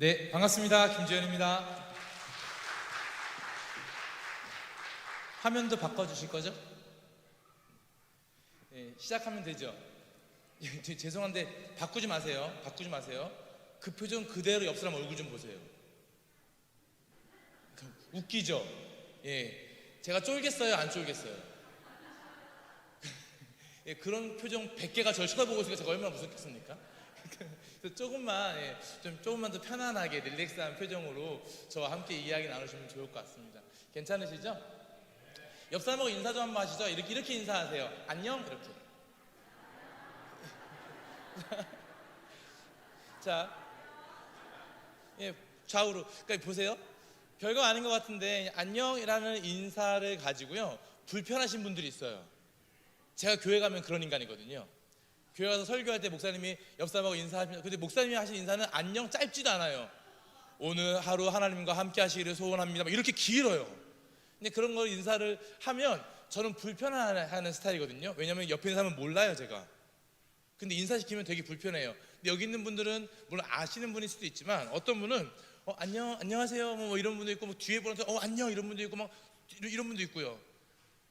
네, 반갑습니다. 김지현입니다. 화면도 바꿔주실 거죠? 네, 시작하면 되죠? 죄송한데 바꾸지 마세요. 바꾸지 마세요. 그 표정 그대로 옆 사람 얼굴 좀 보세요. 웃기죠? 예, 제가 쫄겠어요? 안 쫄겠어요? 예, 그런 표정 100개가 저를 쳐다보고 있으니까 제가 얼마나 무섭겠습니까? 조금만 조금만 더 편안하게 릴렉스한 표정으로 저와 함께 이야기 나누시면 좋을 것 같습니다. 괜찮으시죠? 옆 사람하고 인사 좀 한번 하시죠. 이렇게 인사하세요. 안녕 이렇게. 자, 예, 좌우로. 그러니까 보세요. 별거 아닌 것 같은데 안녕이라는 인사를 가지고요 불편하신 분들이 있어요. 제가 교회 가면 그런 인간이거든요. 교회 가서 설교할 때 목사님이 옆 사람하고 인사하시면, 근데 목사님이 하신 인사는 안녕 짧지도 않아요. 오늘 하루 하나님과 함께 하시기를 소원합니다 이렇게 길어요. 근데 그런 걸 인사를 하면 저는 불편해하는 스타일이거든요. 왜냐면 옆에 있는 사람은 몰라요 제가. 근데 인사시키면 되게 불편해요. 근데 여기 있는 분들은 물론 아시는 분일 수도 있지만 어떤 분은 안녕하세요 뭐 이런 분도 있고, 뭐 뒤에 보는 사람 안녕 이런 분도 있고, 막 이런 분도 있고요.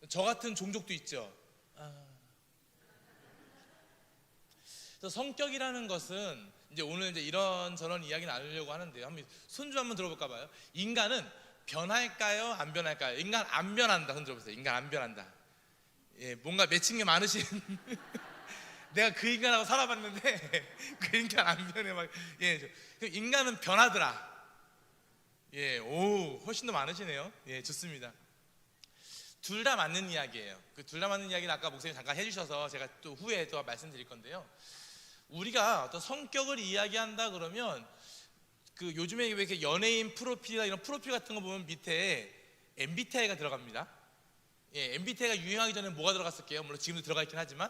저 같은 종족도 있죠. 그래서 성격이라는 것은 이제 오늘 이제 이런저런 이야기 나누려고 하는데요. 한번 손주 한번 들어볼까 봐요. 인간은 변할까요? 안 변할까요? 인간 안 변한다. 손 들어보세요. 인간 안 변한다. 예, 뭔가 맺힌 게 많으신 내가 그 인간하고 살아봤는데 그 인간 안 변해 막. 예, 인간은 변하더라. 예, 오, 훨씬 더 많으시네요. 예, 좋습니다. 둘 다 맞는 이야기예요. 그 둘 다 맞는 이야기는 아까 목사님 잠깐 해주셔서 제가 또 후에 또 말씀드릴 건데요. 우리가 어떤 성격을 이야기한다 그러면 그 요즘에 왜 이렇게 연예인 프로필이나 이런 프로필 같은 거 보면 밑에 MBTI가 들어갑니다. 예, MBTI가 유행하기 전에 뭐가 들어갔을게요? 물론 지금도 들어가 있긴 하지만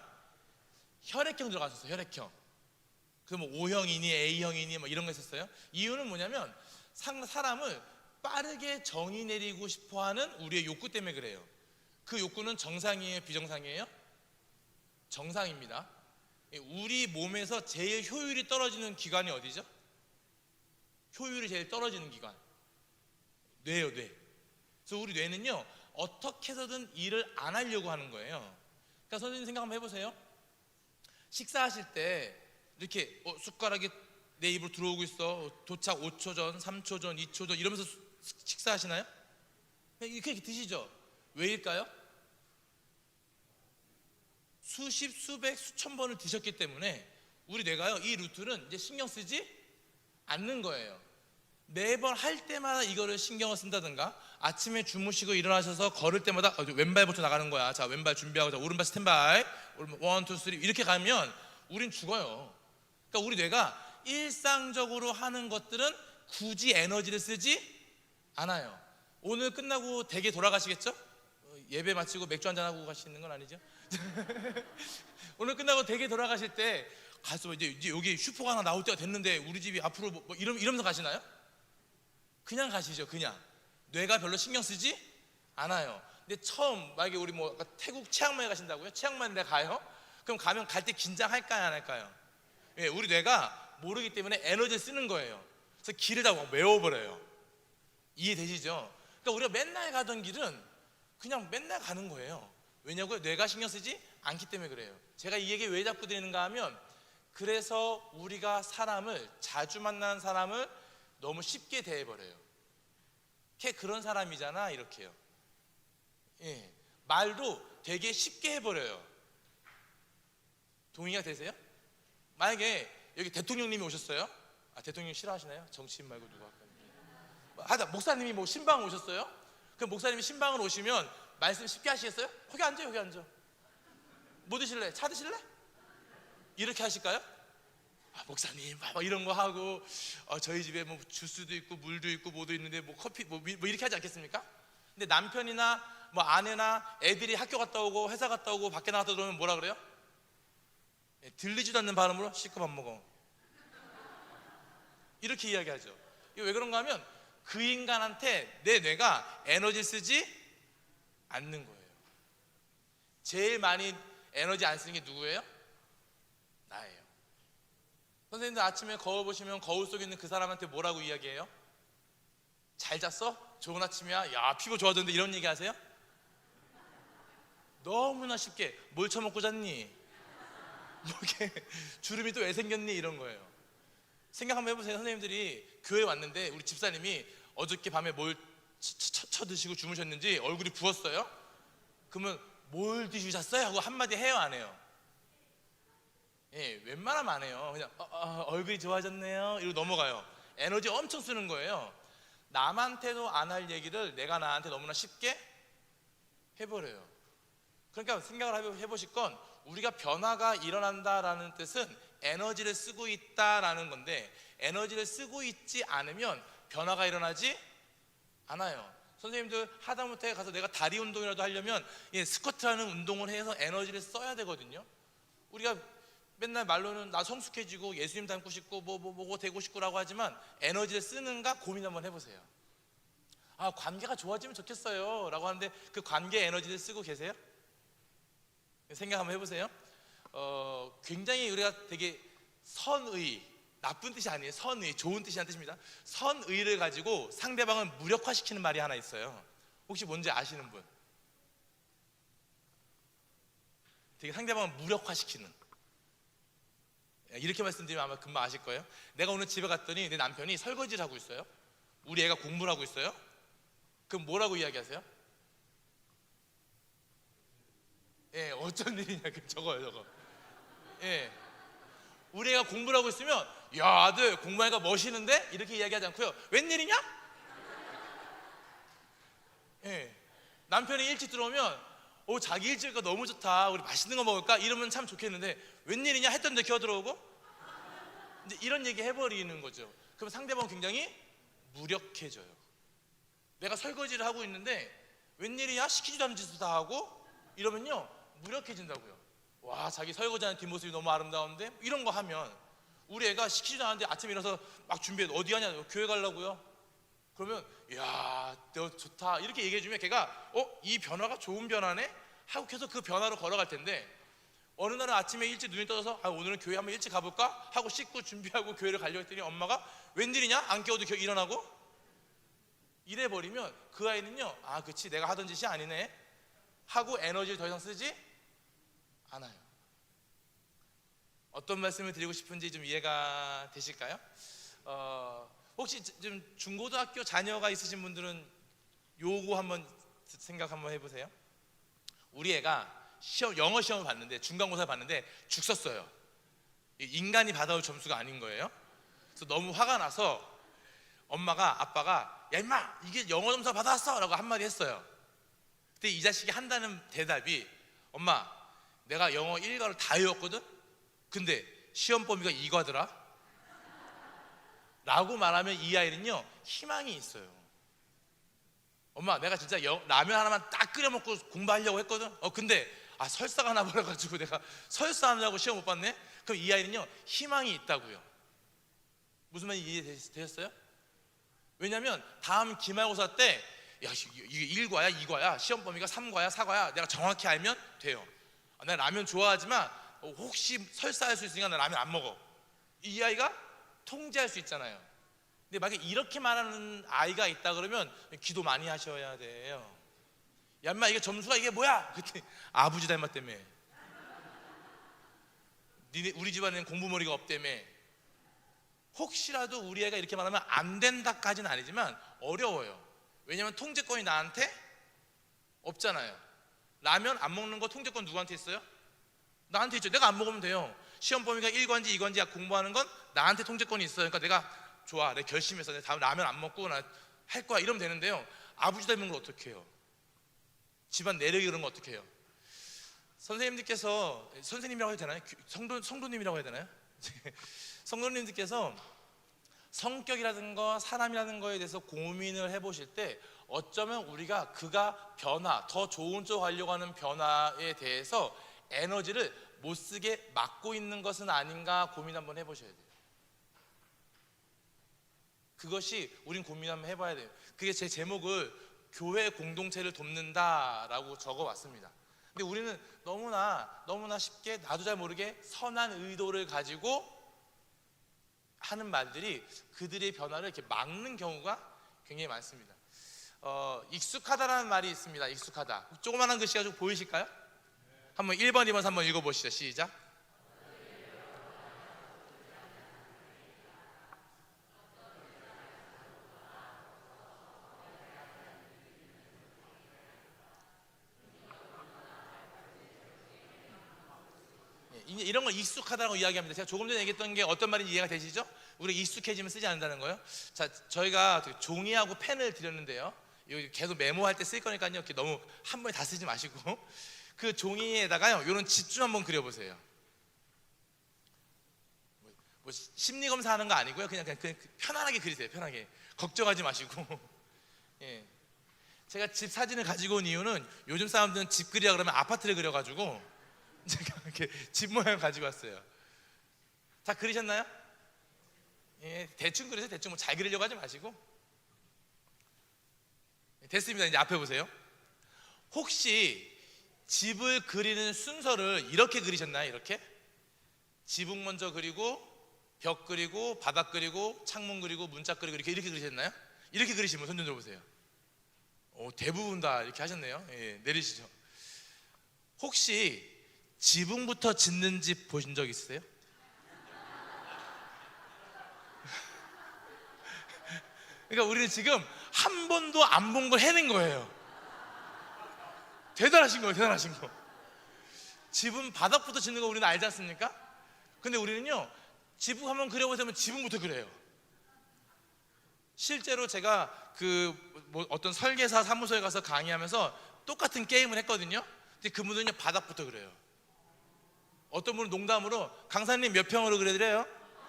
혈액형 들어갔었어요. 혈액형. 그 뭐 O형이니 A형이니 뭐 이런 거 있었어요. 이유는 뭐냐면 사람을 빠르게 정의 내리고 싶어하는 우리의 욕구 때문에 그래요. 그 욕구는 정상이에요? 비정상이에요? 정상입니다. 우리 몸에서 제일 효율이 떨어지는 기관이 어디죠? 효율이 제일 떨어지는 기관, 뇌예요. 뇌. 그래서 우리 뇌는요 어떻게 해서든 일을 안 하려고 하는 거예요. 그러니까 선생님 생각 한번 해보세요. 식사하실 때 이렇게 숟가락이 내 입으로 들어오고 있어. 도착 5초 전, 3초 전, 2초 전 이러면서 식사하시나요? 이렇게 드시죠. 왜일까요? 수십, 수백, 수천 번을 드셨기 때문에 우리 뇌가요 이 루트는 이제 신경 쓰지 않는 거예요. 매번 할 때마다 이거를 신경을 쓴다든가, 아침에 주무시고 일어나셔서 걸을 때마다 왼발부터 나가는 거야. 자, 왼발 준비하고, 자, 오른발 스탠바이, 1, 2, 3 이렇게 가면 우린 죽어요. 그러니까 우리 뇌가 일상적으로 하는 것들은 굳이 에너지를 쓰지 않아요. 오늘 끝나고 댁에 돌아가시겠죠? 예배 마치고 맥주 한잔 하고 가시는 건 아니죠? 오늘 끝나고 댁에 돌아가실 때 가서 이제 여기 슈퍼가 하나 나올 때가 됐는데 우리 집이 앞으로 이러면서 가시나요? 그냥 가시죠. 그냥 뇌가 별로 신경 쓰지 않아요. 근데 처음 만약에 우리 뭐 태국 치앙마이 가신다고요? 치앙마이에 가요? 그럼 가면 갈 때 긴장할까요 안 할까요? 예, 우리 뇌가 모르기 때문에 에너지를 쓰는 거예요. 그래서 길을 다 외워버려요. 이해되시죠? 그러니까 우리가 맨날 가던 길은 그냥 맨날 가는 거예요. 왜냐고요? 뇌가 신경 쓰지 않기 때문에 그래요. 제가 이 얘기 왜 자꾸 드리는가 하면, 그래서 우리가 사람을, 자주 만나는 사람을 너무 쉽게 대해버려요. 걔 그런 사람이잖아 이렇게요. 예, 말도 되게 쉽게 해버려요. 동의가 되세요? 만약에 여기 대통령님이 오셨어요. 대통령 싫어하시나요? 정치인 말고 누가? 하다 목사님이 뭐 신방 오셨어요? 그럼 목사님이 신방을 오시면 말씀 쉽게 하시겠어요? 거기 앉아, 여기 앉아. 뭐 드실래? 차 드실래? 이렇게 하실까요? 목사님 막 이런 거 하고, 저희 집에 뭐 주스도 있고 물도 있고 뭐도 있는데 뭐 커피 뭐 이렇게 하지 않겠습니까? 근데 남편이나 뭐 아내나 애들이 학교 갔다 오고 회사 갔다 오고 밖에 나갔다 들어오면 뭐라 그래요? 들리지도 않는 발음으로 시끄 밥 먹어 이렇게 이야기하죠. 이게 왜 그런가 하면 그 인간한테 내 뇌가 에너지 쓰지 않는 거예요. 제일 많이 에너지 안 쓰는 게 누구예요? 나예요. 선생님들 아침에 거울 보시면 거울 속에 있는 그 사람한테 뭐라고 이야기해요? 잘 잤어? 좋은 아침이야? 야, 피부 좋아졌는데, 이런 얘기 하세요? 너무나 쉽게 뭘 처먹고 잤니? 뭐 이렇게 주름이 또 왜 생겼니? 이런 거예요. 생각 한번 해보세요. 선생님들이 교회 왔는데 우리 집사님이 어저께 밤에 뭘 쳐드시고 주무셨는지 얼굴이 부었어요? 그러면 뭘 드시고 잤어요? 하고 한마디 해요, 안 해요? 예, 웬만하면 안 해요. 그냥 얼굴이 좋아졌네요 이러고 넘어가요. 에너지 엄청 쓰는 거예요. 남한테도 안 할 얘기를 내가 나한테 너무나 쉽게 해버려요. 그러니까 생각을 해보실 건, 우리가 변화가 일어난다라는 뜻은 에너지를 쓰고 있다라는 건데, 에너지를 쓰고 있지 않으면 변화가 일어나지 않아요. 선생님들 하다못해 가서 내가 다리 운동이라도 하려면 스쿼트라는 운동을 해서 에너지를 써야 되거든요. 우리가 맨날 말로는 나 성숙해지고 예수님 닮고 싶고 뭐 되고 싶고라고 하지만, 에너지를 쓰는가 고민 한번 해보세요. 아, 관계가 좋아지면 좋겠어요 라고 하는데, 그 관계 에너지를 쓰고 계세요? 생각 한번 해보세요. 굉장히 우리가 되게 선의, 나쁜 뜻이 아니에요. 선의, 좋은 뜻이라는 뜻입니다. 선의를 가지고 상대방을 무력화시키는 말이 하나 있어요. 혹시 뭔지 아시는 분? 되게 상대방을 무력화시키는, 이렇게 말씀드리면 아마 금방 아실 거예요. 내가 오늘 집에 갔더니 내 남편이 설거지를 하고 있어요. 우리 애가 공부를 하고 있어요. 그럼 뭐라고 이야기하세요? 예, 어쩐 일이냐, 저거. 예, 우리 애가 공부를 하고 있으면, 야, 아들 공부하니까 멋있는데? 이렇게 이야기하지 않고요, 웬일이냐? 예, 남편이 일찍 들어오면, 자기 일찍가 너무 좋다, 우리 맛있는 거 먹을까? 이러면 참 좋겠는데, 웬일이냐 했던데 기어들어오고, 이제 이런 얘기 해버리는 거죠. 그럼 상대방은 굉장히 무력해져요. 내가 설거지를 하고 있는데 웬일이야? 시키지도 않은 짓을 다 하고 이러면요, 무력해진다고요. 와, 자기 설거지하는 뒷모습이 너무 아름다운데? 이런 거 하면, 우리 애가 시키지도 않았는데 아침에 일어나서 막 준비해. 어디 가냐? 교회 가려고요. 그러면 야, 너 좋다 이렇게 얘기해주면 걔가 이 변화가 좋은 변화네? 하고 계속 그 변화로 걸어갈 텐데, 어느 날은 아침에 일찍 눈이 떠져서 오늘은 교회 한번 일찍 가볼까? 하고 씻고 준비하고 교회를 가려고 했더니 엄마가 웬일이냐? 안 깨워도 일어나고? 이래버리면 그 아이는요, 아 그치 내가 하던 짓이 아니네 하고 에너지를 더 이상 쓰지 않아요. 어떤 말씀을 드리고 싶은지 좀 이해가 되실까요? 혹시 좀 중고등학교 자녀가 있으신 분들은 요거 한번 생각 한번 해보세요. 우리 애가 영어 시험을 봤는데, 중간고사를 봤는데 죽 썼어요. 인간이 받아올 점수가 아닌 거예요. 그래서 너무 화가 나서 아빠가 야 임마, 이게 영어 점수 받아왔어 라고 한마디 했어요. 그때 이 자식이 한다는 대답이, 엄마 내가 영어 1과를 다 외웠거든? 근데 시험 범위가 2과더라? 라고 말하면 이 아이는요, 희망이 있어요. 엄마 내가 진짜 라면 하나만 딱 끓여 먹고 공부하려고 했거든? 근데 설사가 나버려가지고 내가 설사 하느라고 시험 못 봤네? 그럼 이 아이는요, 희망이 있다고요. 무슨 말인지 이해되셨어요? 왜냐면 다음 기말고사 때, 야 이게 1과야 2과야 시험 범위가 3과야 4과야 내가 정확히 알면 돼요. 나 라면 좋아하지만 혹시 설사할 수 있으니까 나 라면 안 먹어. 이 아이가 통제할 수 있잖아요. 근데 만약에 이렇게 말하는 아이가 있다 그러면 기도 많이 하셔야 돼요. 야 인마 이게 점수가 이게 뭐야? 그때 아버지 닮았다며, 우리 집안에는 공부머리가 없다며. 혹시라도 우리 애가 이렇게 말하면 안 된다까지는 아니지만 어려워요. 왜냐면 통제권이 나한테 없잖아요. 라면 안 먹는 거 통제권 누구한테 있어요? 나한테 있죠. 내가 안 먹으면 돼요. 시험 범위가 1과인지 2과인지 공부하는 건 나한테 통제권이 있어요. 그러니까 내가 좋아, 내가 결심했어, 내가 다음 라면 안 먹고 나 할 거야 이러면 되는데요, 아버지 닮은 걸 어떻게 해요? 집안 내력이 그런 거 어떻게 해요? 선생님들께서, 선생님이라고 해도 되나요? 성도님이라고 해야 되나요? 성도님들께서 성격이라든가 사람이라는 거에 대해서 고민을 해보실 때, 어쩌면 우리가 그가 변화, 더 좋은 쪽 가려고 하는 변화에 대해서 에너지를 못 쓰게 막고 있는 것은 아닌가 고민 한번 해보셔야 돼요. 그것이 우린 고민 한번 해봐야 돼요. 그게 제 제목을 교회 공동체를 돕는다라고 적어왔습니다. 근데 우리는 너무나 쉽게 나도 잘 모르게 선한 의도를 가지고 하는 말들이 그들의 변화를 이렇게 막는 경우가 굉장히 많습니다. 익숙하다라는 말이 있습니다. 익숙하다. 조그만한 글씨가 좀 보이실까요? 한번 1번, 2번, 3번 읽어보시죠. 시작. 이런 걸 익숙하다고 이야기합니다. 제가 조금 전에 얘기했던 게 어떤 말인지 이해가 되시죠? 우리가 익숙해지면 쓰지 않는다는 거예요. 자, 저희가 종이하고 펜을 드렸는데요. 이거 계속 메모할 때 쓸 거니까요. 이렇게 너무 한 번에 다 쓰지 마시고 그 종이에다가요, 이런 집 좀 한번 그려보세요. 뭐 심리 검사하는 거 아니고요. 그냥 편안하게 그리세요. 편하게 걱정하지 마시고. 예. 제가 집 사진을 가지고 온 이유는 요즘 사람들은 집 그리라 그러면 아파트를 그려가지고 제가 이렇게 집 모양을 가지고 왔어요. 다 그리셨나요? 예, 대충 그리세요. 대충 뭐 잘 그리려고 하지 마시고. 됐습니다. 이제 앞에 보세요. 혹시 집을 그리는 순서를 이렇게 그리셨나요? 이렇게? 지붕 먼저 그리고 벽 그리고 바닥 그리고 창문 그리고 문짝 그리고 이렇게 그리셨나요? 이렇게 그리시면 손 좀 들어보세요. 대부분 다 이렇게 하셨네요. 예, 내리시죠. 혹시 지붕부터 짓는 집 보신 적 있으세요? 그러니까 우리는 지금 한 번도 안 본 걸 해낸 거예요. 대단하신 거예요. 대단하신 거. 지붕 바닥부터 짓는 거 우리는 알지 않습니까? 근데 우리는요, 지붕 한번 그려보자면 지붕부터 그려요. 실제로 제가 어떤 설계사 사무소에 가서 강의하면서 똑같은 게임을 했거든요. 근데 그분들은요, 바닥부터 그려요. 어떤 분은 농담으로 강사님 몇 평으로 그려드려요?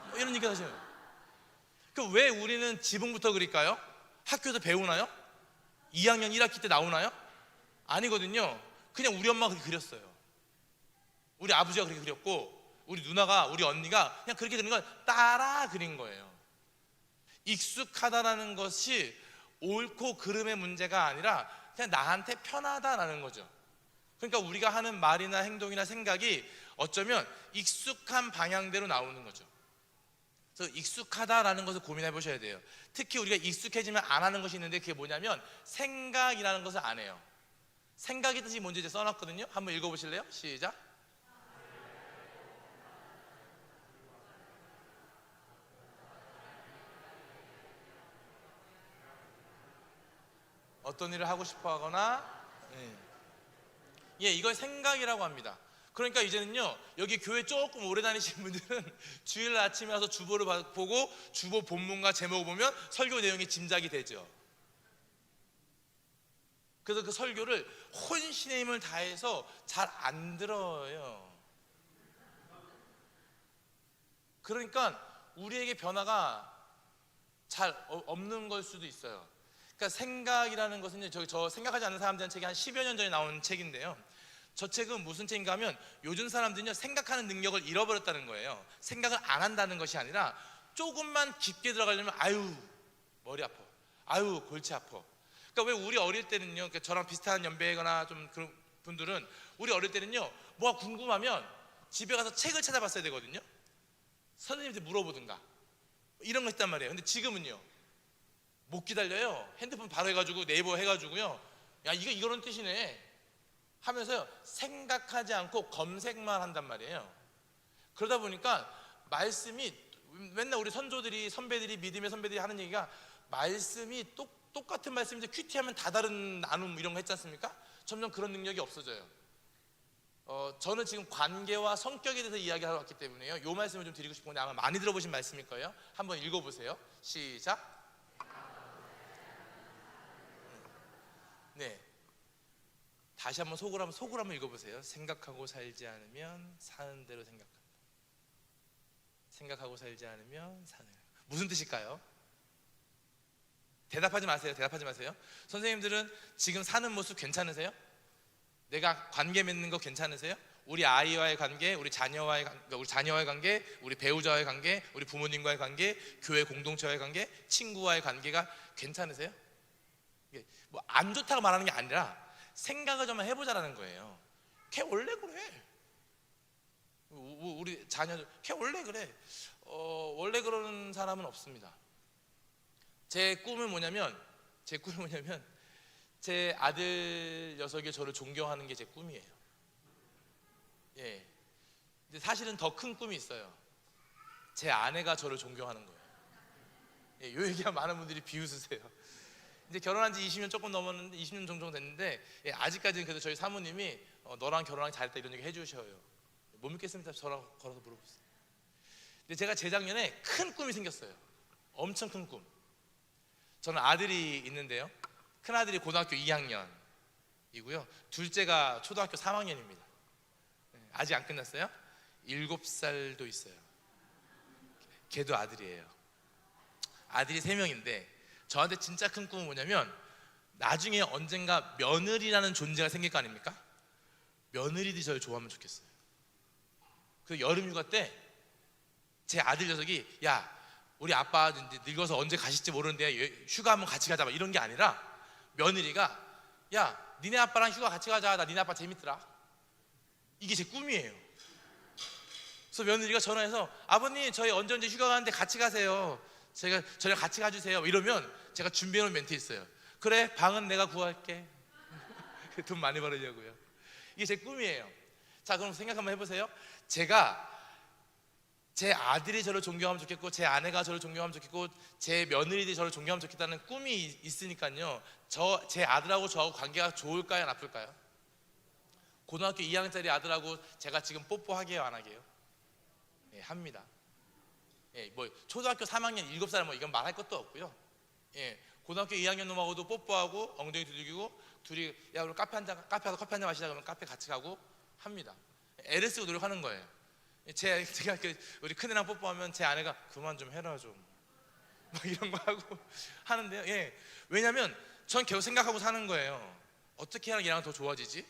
뭐 이런 얘기 하셔요. 그럼 왜 우리는 지붕부터 그릴까요? 학교에서 배우나요? 2학년 1학기 때 나오나요? 아니거든요. 그냥 우리 엄마가 그렇게 그렸어요. 우리 아버지가 그렇게 그렸고 우리 누나가, 우리 언니가 그냥 그렇게 그린 걸 따라 그린 거예요. 익숙하다라는 것이 옳고 그름의 문제가 아니라 그냥 나한테 편하다라는 거죠. 그러니까 우리가 하는 말이나 행동이나 생각이 어쩌면 익숙한 방향대로 나오는 거죠. 그래서 익숙하다라는 것을 고민해 보셔야 돼요. 특히 우리가 익숙해지면 안 하는 것이 있는데 그게 뭐냐면 생각이라는 것을 안 해요. 생각의 뜻이 뭔지 이제 써놨거든요. 한번 읽어보실래요? 시작. 어떤 일을 하고 싶어 하거나, 예, 이걸 생각이라고 합니다. 그러니까 이제는요, 여기 교회 조금 오래 다니신 분들은 주일 아침에 와서 주보를 보고 주보 본문과 제목을 보면 설교 내용이 짐작이 되죠. 그래서 그 설교를 혼신의 힘을 다해서 잘 안 들어요. 그러니까 우리에게 변화가 잘 없는 걸 수도 있어요. 그러니까 생각이라는 것은 저 생각하지 않는 사람들한 책이 한 10여 년 전에 나온 책인데요. 저 책은 무슨 책인가 하면 요즘 사람들은요, 생각하는 능력을 잃어버렸다는 거예요. 생각을 안 한다는 것이 아니라 조금만 깊게 들어가려면 아유 머리 아파, 아유 골치 아파. 그러니까 왜 우리 어릴 때는요, 그러니까 저랑 비슷한 연배거나 좀 그런 분들은 우리 어릴 때는요, 뭐가 궁금하면 집에 가서 책을 찾아봤어야 되거든요. 선생님한테 물어보든가 이런 거 했단 말이에요. 근데 지금은요, 못 기다려요. 핸드폰 바로 해가지고 네이버 해가지고요, 야 이거는 뜻이네 하면서요, 생각하지 않고 검색만 한단 말이에요. 그러다 보니까 말씀이 맨날 우리 선배들이 믿음의 선배들이 하는 얘기가, 말씀이 똑같은 말씀인데 큐티하면 다 다른 나눔 이런 거 했지 않습니까? 점점 그런 능력이 없어져요. 저는 지금 관계와 성격에 대해서 이야기하러 왔기 때문에요, 이 말씀을 좀 드리고 싶은데 아마 많이 들어보신 말씀일 거예요. 한번 읽어보세요. 시작. 네, 다시 한번 속으로 한번 읽어보세요. 생각하고 살지 않으면 사는 대로 생각한다. 생각하고 살지 않으면 사는 대로. 무슨 뜻일까요? 대답하지 마세요. 선생님들은 지금 사는 모습 괜찮으세요? 내가 관계 맺는 거 괜찮으세요? 우리 아이와의 관계, 우리 자녀와의 관계, 우리 배우자와의 관계, 우리 부모님과의 관계, 교회 공동체와의 관계, 친구와의 관계가 괜찮으세요? 뭐 안 좋다고 말하는 게 아니라 생각을 좀 해보자라는 거예요. 걔 원래 그래. 우리 자녀들 걔 원래 그래. 원래 그러는 사람은 없습니다. 제 꿈은 뭐냐면 제 아들 녀석이 저를 존경하는 게 제 꿈이에요. 예. 근데 사실은 더 큰 꿈이 있어요. 제 아내가 저를 존경하는 거예요. 예, 요 얘기하면 많은 분들이 비웃으세요. 이제 결혼한 지 20년 조금 넘었는데 20년 정도 됐는데 예, 아직까지는 그래도 저희 사모님이 너랑 결혼하기 잘했다 이런 얘기 해주셔요. 못 믿겠습니다. 저랑 걸어서 물어보세요. 근데 제가 재작년에 큰 꿈이 생겼어요. 엄청 큰 꿈. 저는 아들이 있는데요. 큰 아들이 고등학교 2학년이고요. 둘째가 초등학교 3학년입니다. 아직 안 끝났어요. 7살도 있어요. 걔도 아들이에요. 아들이 3명인데 저한테 진짜 큰 꿈은 뭐냐면 나중에 언젠가 며느리라는 존재가 생길 거 아닙니까? 며느리들이 저를 좋아하면 좋겠어요. 그 여름 휴가 때 제 아들 녀석이 야 우리 아빠 늙어서 언제 가실지 모르는데 휴가 한번 같이 가자 이런 게 아니라 며느리가 야 니네 아빠랑 휴가 같이 가자 나 니네 아빠 재밌더라 이게 제 꿈이에요. 그래서 며느리가 전화해서 아버님 저희 언제 휴가 가는데 같이 가세요. 저랑 같이 가주세요 이러면 제가 준비해놓은 멘트 있어요. 그래 방은 내가 구할게. 돈 많이 벌으려고요. 이게 제 꿈이에요. 자 그럼 생각 한번 해보세요. 제가 제 아들이 저를 존경하면 좋겠고 제 아내가 저를 존경하면 좋겠고 제 며느리들이 저를 존경하면 좋겠다는 꿈이 있으니까요. 제 아들하고 저하고 관계가 좋을까요 나쁠까요? 고등학교 2학년짜리 아들하고 제가 지금 뽀뽀하게요 안 하게요? 예, 합니다. 예, 뭐 초등학교 3학년 7살 뭐 이건 말할 것도 없고요. 예, 고등학교 2학년 놈하고도 뽀뽀하고 엉덩이 두들기고 둘이 야 우리 카페 가서 커피 한잔 마시자 그러면 카페 같이 가고 합니다. 애를 쓰고 노력하는 거예요. 제가 우리 큰애랑 뽀뽀하면 제 아내가 그만 좀 해라 좀 막 이런 거 하고 하는데요. 예, 왜냐면 전 계속 생각하고 사는 거예요. 어떻게 해야 얘랑 더 좋아지지?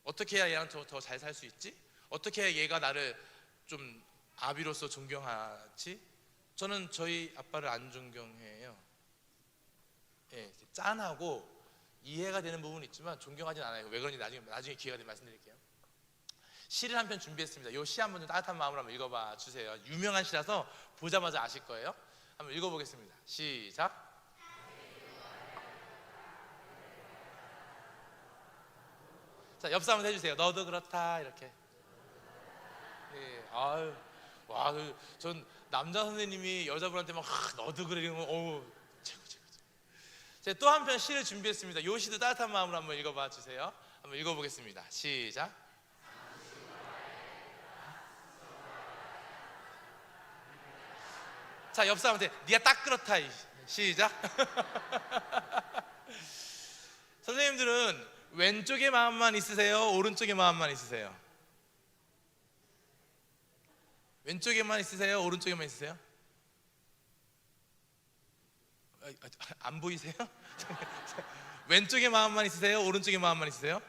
어떻게 해야 얘랑 더 잘 살 수 있지? 어떻게 해야 얘가 나를 좀 아비로서 존경하지? 저는 저희 아빠를 안 존경해요. 예, 짠하고 이해가 되는 부분은 있지만 존경하진 않아요. 왜 그런지 나중에 기회가 되면 말씀드릴게요. 시를 한 편 준비했습니다. 이 시 한 번 좀 따뜻한 마음으로 한번 읽어봐 주세요. 유명한 시라서 보자마자 아실 거예요. 한번 읽어보겠습니다. 시작. 자, 옆 사람 해주세요. 너도 그렇다 이렇게. 예, 아유, 와, 전 남자 선생님이 여자분한테 막 너도 그래 이러면 최고. 제가 또 한 편 시를 준비했습니다. 이 시도 따뜻한 마음으로 한번 읽어봐 주세요. 한번 읽어보겠습니다. 시작. 자, 옆 사람한테 네가 딱 그렇다. 시작. 선생님들은 왼쪽의 마음만 있으세요? 오른쪽의 마음만 있으세요? 왼쪽에만 있으세요? 오른쪽에만 있으세요? 안 보이세요? 왼쪽의 마음만 있으세요? 오른쪽의 마음만 있으세요?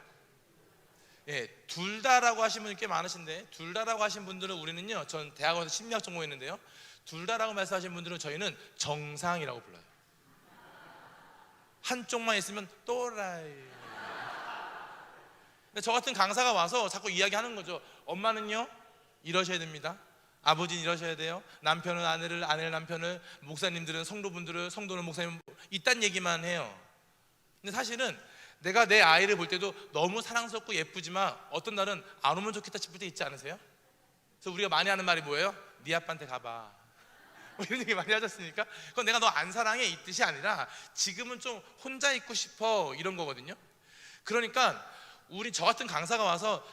예, 둘 다라고 하신 분이 꽤 많으신데 둘 다라고 하신 분들은 우리는요. 전 대학원에서 심리학 전공했는데요. 둘 다라고 말씀하신 분들은 저희는 정상이라고 불러요. 한쪽만 있으면 또라이. 근데 저 같은 강사가 와서 자꾸 이야기하는 거죠. 엄마는요 이러셔야 됩니다. 아버지는 이러셔야 돼요. 남편은 아내를 남편을, 목사님들은 성도분들을, 성도는 목사님 이딴 얘기만 해요. 근데 사실은 내가 내 아이를 볼 때도 너무 사랑스럽고 예쁘지만 어떤 날은 안 오면 좋겠다 싶을 때 있지 않으세요? 그래서 우리가 많이 하는 말이 뭐예요? 네 아빠한테 가봐. 뭐 이런 얘기 많이 하셨으니까 그건 내가 너 안 사랑해 이 뜻이 아니라 지금은 좀 혼자 있고 싶어 이런 거거든요. 그러니까 저 같은 강사가 와서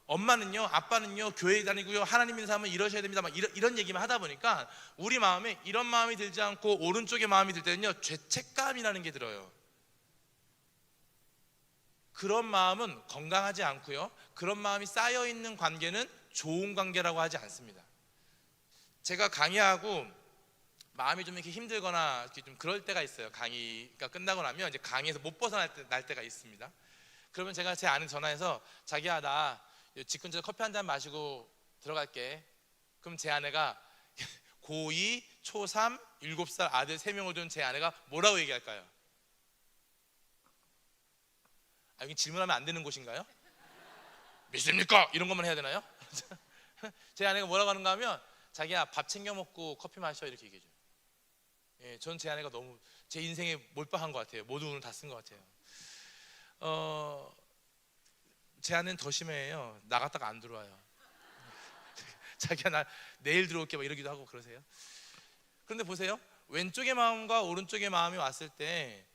엄마는요 아빠는요 교회 다니고요 하나님 믿는 사람은 이러셔야 됩니다 막 이런 얘기만 하다 보니까 우리 마음에 이런 마음이 들지 않고 오른쪽에 마음이 들 때는요 죄책감이라는 게 들어요. 그런 마음은 건강하지 않고요 그런 마음이 쌓여있는 관계는 좋은 관계라고 하지 않습니다. 제가 강의하고 마음이 좀 이렇게 힘들거나 이렇게 좀 그럴 때가 있어요. 강의가 끝나고 나면 이제 강의에서 못 벗어날 때가 있습니다. 그러면 제가 제 아내 전화해서 자기야 나 집 근처에 커피 한 잔 마시고 들어갈게. 그럼 제 아내가 고2, 초3, 7살 아들 3명을 둔 제 아내가 뭐라고 얘기할까요? 여기 질문하면 안 되는 곳인가요? 믿습니까? 이런 것만 해야 되나요? 제 아내가 뭐라고 하는가 하면 자기야 밥 챙겨 먹고 커피 마셔 이렇게 얘기해줘요. 예, 전 제 아내가 너무 제 인생에 몰빵한 것 같아요. 모든 운을 다 쓴 것 같아요. 제 아내는 더 심해요. 나갔다가 안 들어와요. 자기야 나 내일 들어올게 막 이러기도 하고 그러세요. 그런데 보세요. 왼쪽의 마음과 오른쪽의 마음이 왔을 때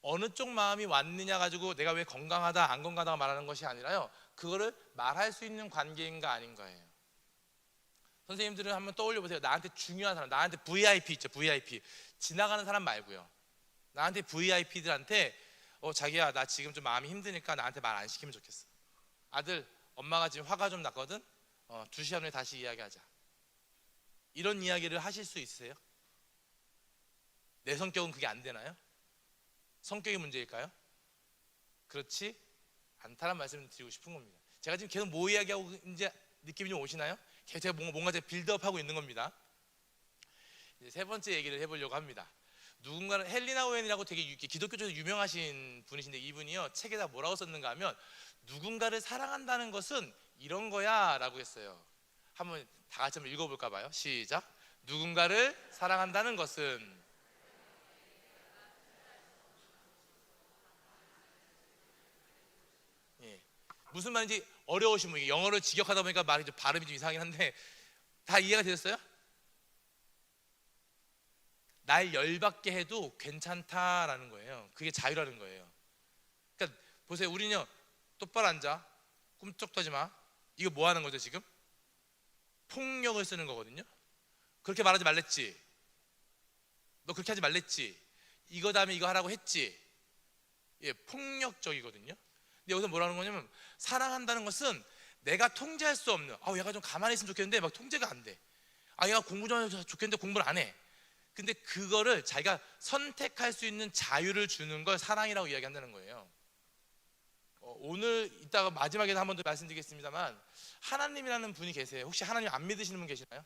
어느 쪽 마음이 왔느냐 가지고 내가 왜 건강하다 안 건강하다 말하는 것이 아니라요, 그거를 말할 수 있는 관계인가 아닌 거예요. 선생님들은 한번 떠올려 보세요. 나한테 중요한 사람, 나한테 VIP 있죠. VIP 지나가는 사람 말고요. 나한테 VIP들한테 자기야 나 지금 좀 마음이 힘드니까 나한테 말 안 시키면 좋겠어. 아들 엄마가 지금 화가 좀 났거든. 2시간 후에 다시 이야기하자. 이런 이야기를 하실 수 있으세요? 내 성격은 그게 안 되나요? 성격의 문제일까요? 그렇지 않다는 말씀을 드리고 싶은 겁니다. 제가 지금 계속 뭐 이야기하고 이제 느낌이 좀 오시나요? 제가 뭔가 제가 빌드업하고 있는 겁니다. 이제 세 번째 얘기를 해보려고 합니다. 누군가는 헬리나 오웬이라고 되게 기독교 쪽에서 유명하신 분이신데, 이분이요 책에다 뭐라고 썼는가 하면 누군가를 사랑한다는 것은 이런 거야 라고 했어요. 한번 다 같이 한번 읽어볼까 봐요. 시작. 누군가를 사랑한다는 것은 무슨 말인지 어려우신 분이 영어를 직역하다 보니까 말이 좀 발음이 좀 이상하긴 한데 다 이해가 되셨어요? 날 열받게 해도 괜찮다라는 거예요. 그게 자유라는 거예요. 그러니까 보세요. 우리는요 똑바로 앉아, 꿈쩍도 하지 마. 이거 뭐 하는 거죠 지금? 폭력을 쓰는 거거든요. 그렇게 말하지 말랬지, 너 그렇게 하지 말랬지, 이거 다음에 이거 하라고 했지. 폭력적이거든요. 근데 여기서 뭐라는 거냐면 사랑한다는 것은 내가 통제할 수 없는, 얘가 좀 가만히 있으면 좋겠는데 막 통제가 안 돼. 얘가 공부 좀 해서 좋겠는데 공부를 안 해. 근데 그거를 자기가 선택할 수 있는 자유를 주는 걸 사랑이라고 이야기한다는 거예요. 오늘 이따가 마지막에 한 번 더 말씀드리겠습니다만, 하나님이라는 분이 계세요. 혹시 하나님 안 믿으시는 분 계시나요?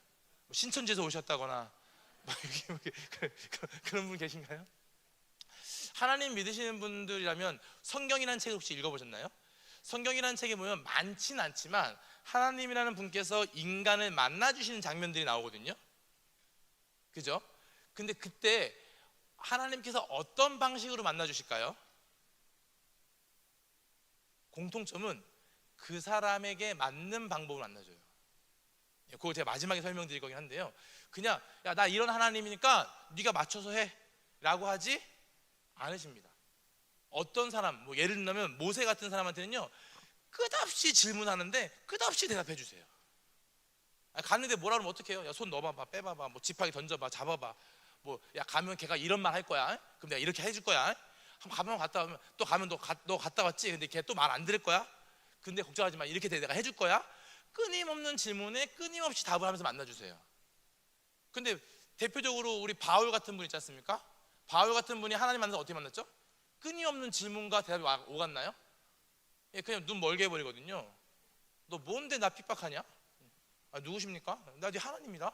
신천지에서 오셨다거나 그런 분 계신가요? 하나님 믿으시는 분들이라면 성경이라는 책을 혹시 읽어보셨나요? 성경이라는 책에 보면 많진 않지만 하나님이라는 분께서 인간을 만나주시는 장면들이 나오거든요. 그죠? 근데 그때 하나님께서 어떤 방식으로 만나주실까요? 공통점은 그 사람에게 맞는 방법을 만나줘요. 그거 제가 마지막에 설명드릴 거긴 한데요, 그냥 야 나 이런 하나님이니까 네가 맞춰서 해 라고 하지 않으십니다. 어떤 사람, 뭐 예를 들면 모세 같은 사람한테는요 끝없이 질문하는데 끝없이 대답해 주세요. 갔는데 뭐라 그러면 어떻게 해요? 야 손 넣어봐봐, 빼봐봐, 뭐 지팡이 던져봐, 잡아봐, 뭐 야 가면 걔가 이런 말 할 거야, 그럼 내가 이렇게 해줄 거야. 한번 가면 갔다 오면 또 가면 너 갔다 왔지, 근데 걔 또 말 안 들을 거야, 근데 걱정하지 마, 이렇게 내가 해줄 거야. 끊임없는 질문에 끊임없이 답을 하면서 만나주세요. 근데 대표적으로 우리 바울 같은 분 있지 않습니까? 바울 같은 분이 하나님 만나서 어떻게 만났죠? 끊임없는 질문과 대답이 오갔나요? 그냥 눈 멀게 해버리거든요. 너 뭔데 나 핍박하냐? 누구십니까? 나 네 하나님이다.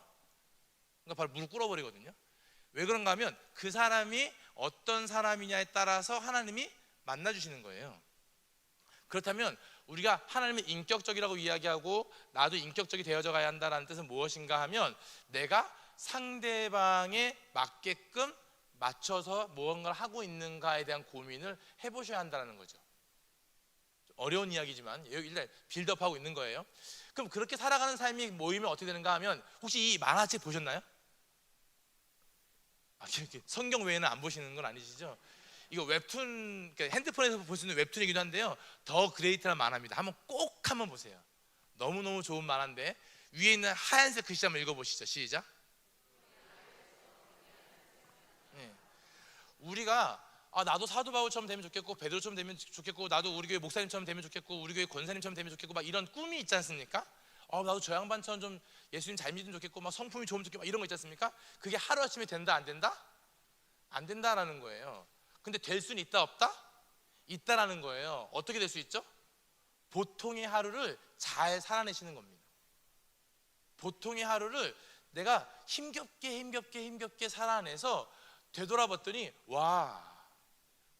그러니까 바로 무릎 꿇어버리거든요. 왜 그런가 하면 그 사람이 어떤 사람이냐에 따라서 하나님이 만나주시는 거예요. 그렇다면 우리가 하나님을 인격적이라고 이야기하고 나도 인격적이 되어져 가야 한다는 뜻은 무엇인가 하면 내가 상대방에 맞게끔 맞춰서 무언가를 하고 있는가에 대한 고민을 해보셔야 한다는 거죠. 어려운 이야기지만 일단 빌드업하고 있는 거예요. 그럼 그렇게 살아가는 삶이 모이면 어떻게 되는가 하면, 혹시 이 만화책 보셨나요? 성경 외에는 안 보시는 건 아니시죠? 이거 웹툰, 핸드폰에서 볼 수 있는 웹툰이기도 한데요, 더 그레이트란 만화입니다. 꼭 한번 보세요. 너무너무 좋은 만화인데 위에 있는 하얀색 글씨 한번 읽어보시죠. 시작. 우리가 나도 사도 바울처럼 되면 좋겠고 베드로처럼 되면 좋겠고 나도 우리 교회 목사님처럼 되면 좋겠고 우리 교회 권사님처럼 되면 좋겠고 막 이런 꿈이 있지 않습니까? 나도 저 양반처럼 좀 예수님 잘 믿으면 좋겠고 막 성품이 좋으면 좋겠고 막 이런 거 있지 않습니까? 그게 하루아침에 된다 안 된다? 안 된다라는 거예요. 근데 될 수는 있다 없다? 있다라는 거예요. 어떻게 될 수 있죠? 보통의 하루를 잘 살아내시는 겁니다. 보통의 하루를 내가 힘겹게 살아내서 되돌아봤더니 와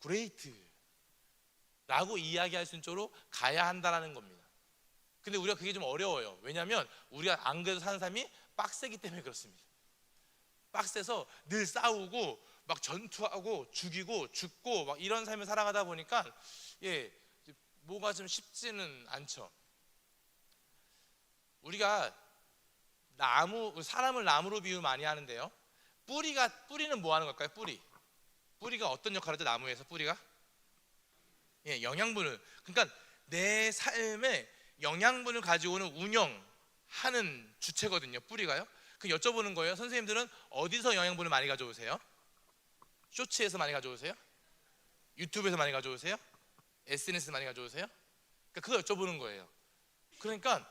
그레이트 라고 이야기할 수 있는 쪽으로 가야 한다는 겁니다. 근데 우리가 그게 좀 어려워요. 왜냐하면 우리가 안 그래도 사는 삶이 빡세기 때문에 그렇습니다. 빡세서 늘 싸우고 막 전투하고 죽이고 죽고 막 이런 삶을 살아가다 보니까 뭐가 좀 쉽지는 않죠. 우리가 사람을 나무로 비유 많이 하는데요. 뿌리는 뭐 하는 걸까요? 뿌리가 어떤 역할을 하죠? 나무에서 뿌리가 영양분을, 그러니까 내 삶에 영양분을 가지고 오는 운영하는 주체거든요. 뿌리가요. 그 여쭤보는 거예요. 선생님들은 어디서 영양분을 많이 가져오세요? 쇼츠에서 많이 가져오세요? 유튜브에서 많이 가져오세요? SNS에서 많이 가져오세요? 그러니까 그거 여쭤보는 거예요. 그러니까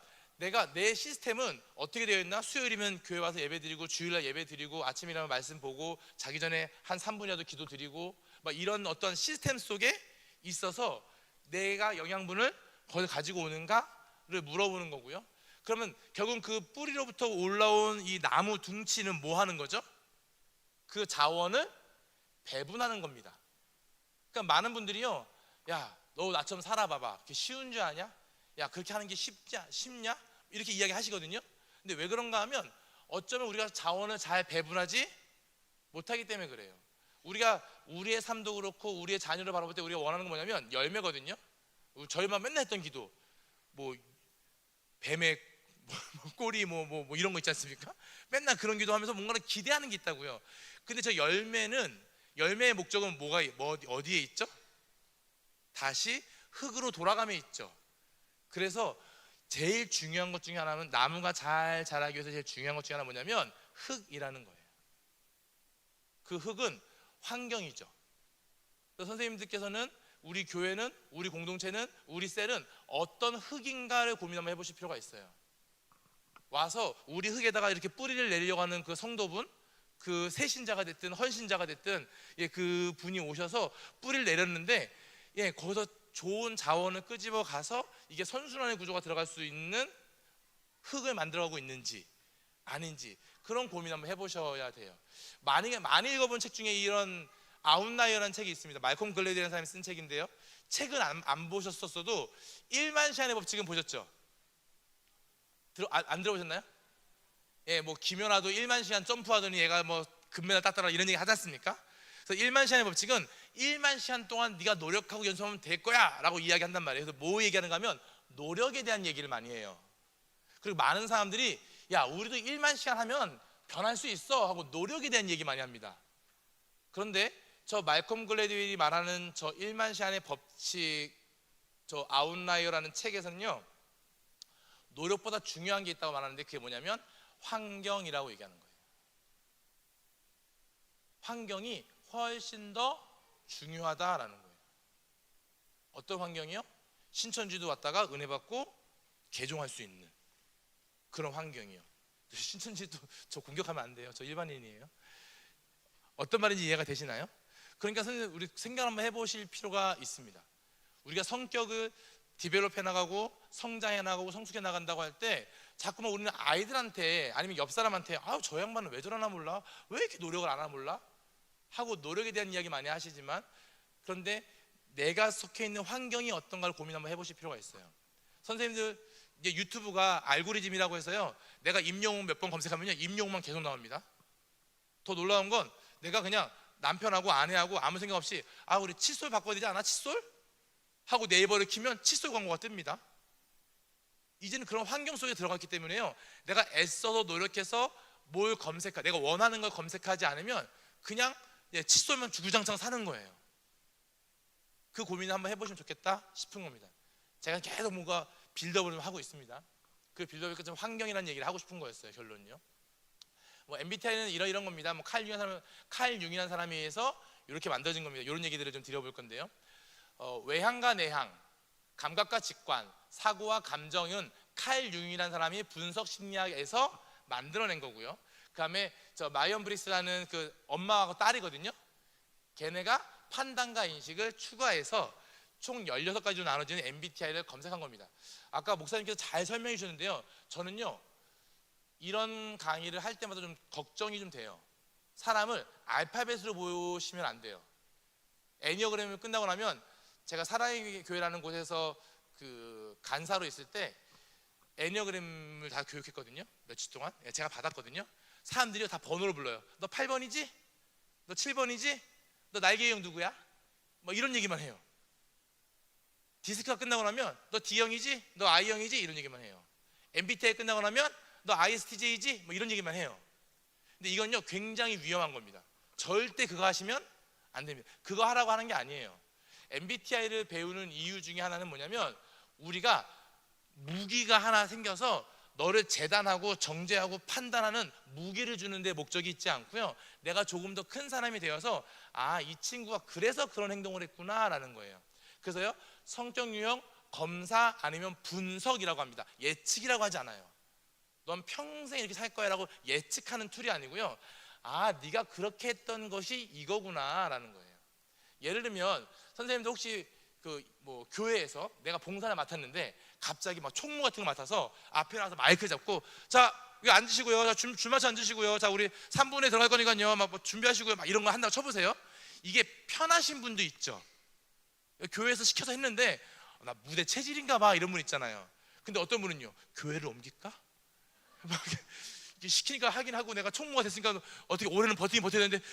내 시스템은 어떻게 되어 있나? 수요일이면 교회 와서 예배 드리고, 주일날 예배 드리고, 아침이라면 말씀 보고, 자기 전에 한 3분이라도 기도 드리고, 막 이런 어떤 시스템 속에 있어서 내가 영양분을 거기서 가지고 오는가를 물어보는 거고요. 그러면 결국 그 뿌리로부터 올라온 이 나무 둥치는 뭐 하는 거죠? 그 자원을 배분하는 겁니다. 그러니까 많은 분들이요, 야, 너 나처럼 살아봐봐. 그게 쉬운 줄 아냐? 야, 그렇게 하는 게 쉽냐? 이렇게 이야기 하시거든요. 근데 왜 그런가 하면 어쩌면 우리가 자원을 잘 배분하지 못하기 때문에 그래요. 우리가 우리의 삶도 그렇고 우리의 자녀를 바라볼 때 우리가 원하는 건 뭐냐면 열매거든요. 저희만 맨날 했던 기도, 뭐 뱀의 꼬리 뭐 이런 거 있지 않습니까? 맨날 그런 기도하면서 뭔가를 기대하는 게 있다고요. 근데 저 열매의 목적은 어디에 있죠? 다시 흙으로 돌아감에 있죠. 그래서 제일 중요한 것 중에 하나는, 나무가 잘 자라기 위해서 제일 중요한 것 중에 하나 뭐냐면 흙이라는 거예요. 그 흙은 환경이죠. 그래서 선생님들께서는 우리 교회는, 우리 공동체는, 우리 셀은 어떤 흙인가를 고민 한번 해보실 필요가 있어요. 와서 우리 흙에다가 이렇게 뿌리를 내리려고 하는 그 성도분, 그 새신자가 됐든 헌신자가 됐든 그 분이 오셔서 뿌리를 내렸는데 거기서 좋은 자원을 끄집어 가서 이게 선순환의 구조가 들어갈 수 있는 흙을 만들어가고 있는지 아닌지, 그런 고민 한번 해보셔야 돼요. 많이 읽어본 책 중에 이런 아웃라이어라는 책이 있습니다. 말콤 글래디라는 사람이 쓴 책인데요. 책은 안 보셨었어도 1만 시간의 법칙은 보셨죠? 안 들어보셨나요? 뭐 김연아도 1만 시간 점프하더니 얘가 뭐 금메달 땄더라 이런 얘기 하지 않습니까? 그래서 1만 시간의 법칙은 1만 시간 동안 네가 노력하고 연습하면 될 거야 라고 이야기한단 말이에요. 그래서 뭐 얘기하는가 하면 노력에 대한 얘기를 많이 해요. 그리고 많은 사람들이 야, 우리도 1만 시간 하면 변할 수 있어 하고 노력에 대한 얘기 많이 합니다. 그런데 저 말콤 글래드웰이 말하는 저 1만 시간의 법칙, 저 아웃라이어라는 책에서는요, 노력보다 중요한 게 있다고 말하는데 그게 뭐냐면 환경이라고 얘기하는 거예요. 환경이 훨씬 더 중요하다라는 거예요. 어떤 환경이요? 신천지도 왔다가 은혜 받고 개종할 수 있는 그런 환경이요. 신천지도 저 공격하면 안 돼요. 저 일반인이에요. 어떤 말인지 이해가 되시나요? 그러니까 선생님, 우리 생각 한번 해보실 필요가 있습니다. 우리가 성격을 디벨롭 해나가고 성장해 나가고 성숙해 나간다고 할 때 자꾸만 우리는 아이들한테 아니면 옆 사람한테 저 양반은 왜 저러나 몰라? 왜 이렇게 노력을 안 하나 몰라? 하고 노력에 대한 이야기 많이 하시지만, 그런데 내가 속해 있는 환경이 어떤가를 고민 한번 해보실 필요가 있어요. 선생님들 이제 유튜브가 알고리즘이라고 해서요, 내가 임영웅 몇 번 검색하면요 임영웅만 계속 나옵니다. 더 놀라운 건 내가 그냥 남편하고 아내하고 아무 생각 없이 우리 칫솔 바꿔야 되지 않아? 칫솔? 하고 네이버를 키면 칫솔 광고가 뜹니다. 이제는 그런 환경 속에 들어갔기 때문에요, 내가 애써서 노력해서 내가 원하는 걸 검색하지 않으면 그냥 칫솔만 주구장창 사는 거예요. 그 고민을 한번 해보시면 좋겠다 싶은 겁니다. 제가 계속 뭔가 빌드업을 하고 있습니다. 그 빌드업이 좀 환경이라는 얘기를 하고 싶은 거였어요. 결론요. 뭐 MBTI는 이런 겁니다. 뭐 칼 융이라는 사람에 의해서 이렇게 만들어진 겁니다. 이런 얘기들을 좀 드려볼 건데요. 외향과 내향, 감각과 직관, 사고와 감정은 칼 융이라는 사람이 분석 심리학에서 만들어낸 거고요. 그 다음에 저 마이언 브리스라는 그 엄마하고 딸이거든요. 걔네가 판단과 인식을 추가해서 총 16가지로 나눠지는 MBTI를 검색한 겁니다. 아까 목사님께서 잘 설명해 주셨는데요, 저는요 이런 강의를 할 때마다 좀 걱정이 좀 돼요. 사람을 알파벳으로 보시면 안 돼요. 애니어그램을 끝나고 나면, 제가 사랑의 교회라는 곳에서 그 간사로 있을 때 애니어그램을 다 교육했거든요. 며칠 동안 제가 받았거든요. 사람들이 다 번호로 불러요. 너 8번이지? 너 7번이지? 너 날개 유형 누구야? 뭐 이런 얘기만 해요. 디스크가 끝나고 나면 너 D형이지? 너 I형이지? 이런 얘기만 해요. MBTI 끝나고 나면 너 ISTJ지? 뭐 이런 얘기만 해요. 근데 이건요 굉장히 위험한 겁니다. 절대 그거 하시면 안 됩니다. 그거 하라고 하는 게 아니에요. MBTI를 배우는 이유 중에 하나는 뭐냐면 우리가 무기가 하나 생겨서 너를 재단하고 정죄하고 판단하는 무기를 주는 데 목적이 있지 않고요, 내가 조금 더 큰 사람이 되어서 아, 이 친구가 그래서 그런 행동을 했구나 라는 거예요. 그래서요 성격 유형 검사 아니면 분석이라고 합니다. 예측이라고 하지 않아요. 넌 평생 이렇게 살 거야 라고 예측하는 툴이 아니고요, 아, 네가 그렇게 했던 것이 이거구나 라는 거예요. 예를 들면 선생님도 혹시 뭐 교회에서 내가 봉사를 맡았는데 갑자기 막 총무 같은 거 맡아서 앞에 나와서 마이크 잡고 자 여기 앉으시고요, 자 줄 맞춰 앉으시고요, 자 우리 3분에 들어갈 거니까요 막 뭐 준비하시고요 막 이런 거 한다고 쳐보세요. 이게 편하신 분도 있죠. 교회에서 시켜서 했는데 나 무대 체질인가 봐 이런 분 있잖아요. 근데 어떤 분은요, 교회를 옮길까? 막 시키니까 하긴 하고 내가 총무가 됐으니까 어떻게 올해는 버티긴 버텨야 되는데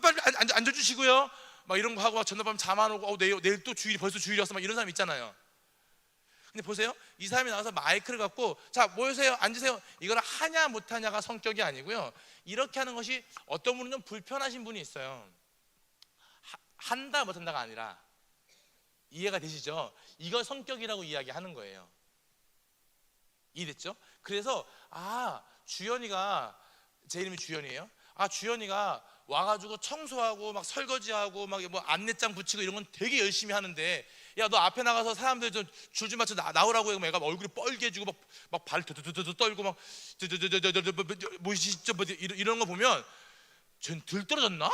빨리 앉아주시고요 막 이런 거 하고 전날밤 잠 안 오고 내일 또 주일 벌써 주일이었어 막 이런 사람 있잖아요. 근데 보세요, 이 사람이 나와서 마이크를 갖고 자 모여세요 앉으세요 이걸 하냐 못하냐가 성격이 아니고요, 이렇게 하는 것이 어떤 분은 좀 불편하신 분이 있어요. 한다 못한다가 아니라, 이해가 되시죠? 이걸 성격이라고 이야기하는 거예요. 이해됐죠? 그래서 아, 주연이가, 제 이름이 주연이에요. 아, 주연이가 와가지고 청소하고 막 설거지하고 막 뭐 안내장 붙이고 이런 건 되게 열심히 하는데, 야 너 앞에 나가서 사람들 좀 줄 좀 맞춰 나오라고 해서 애가 얼굴이 뻘개지고 막 발 드드드드 떨고 막 뭐시죠 이런 거 보면 쟨 들떨어졌나?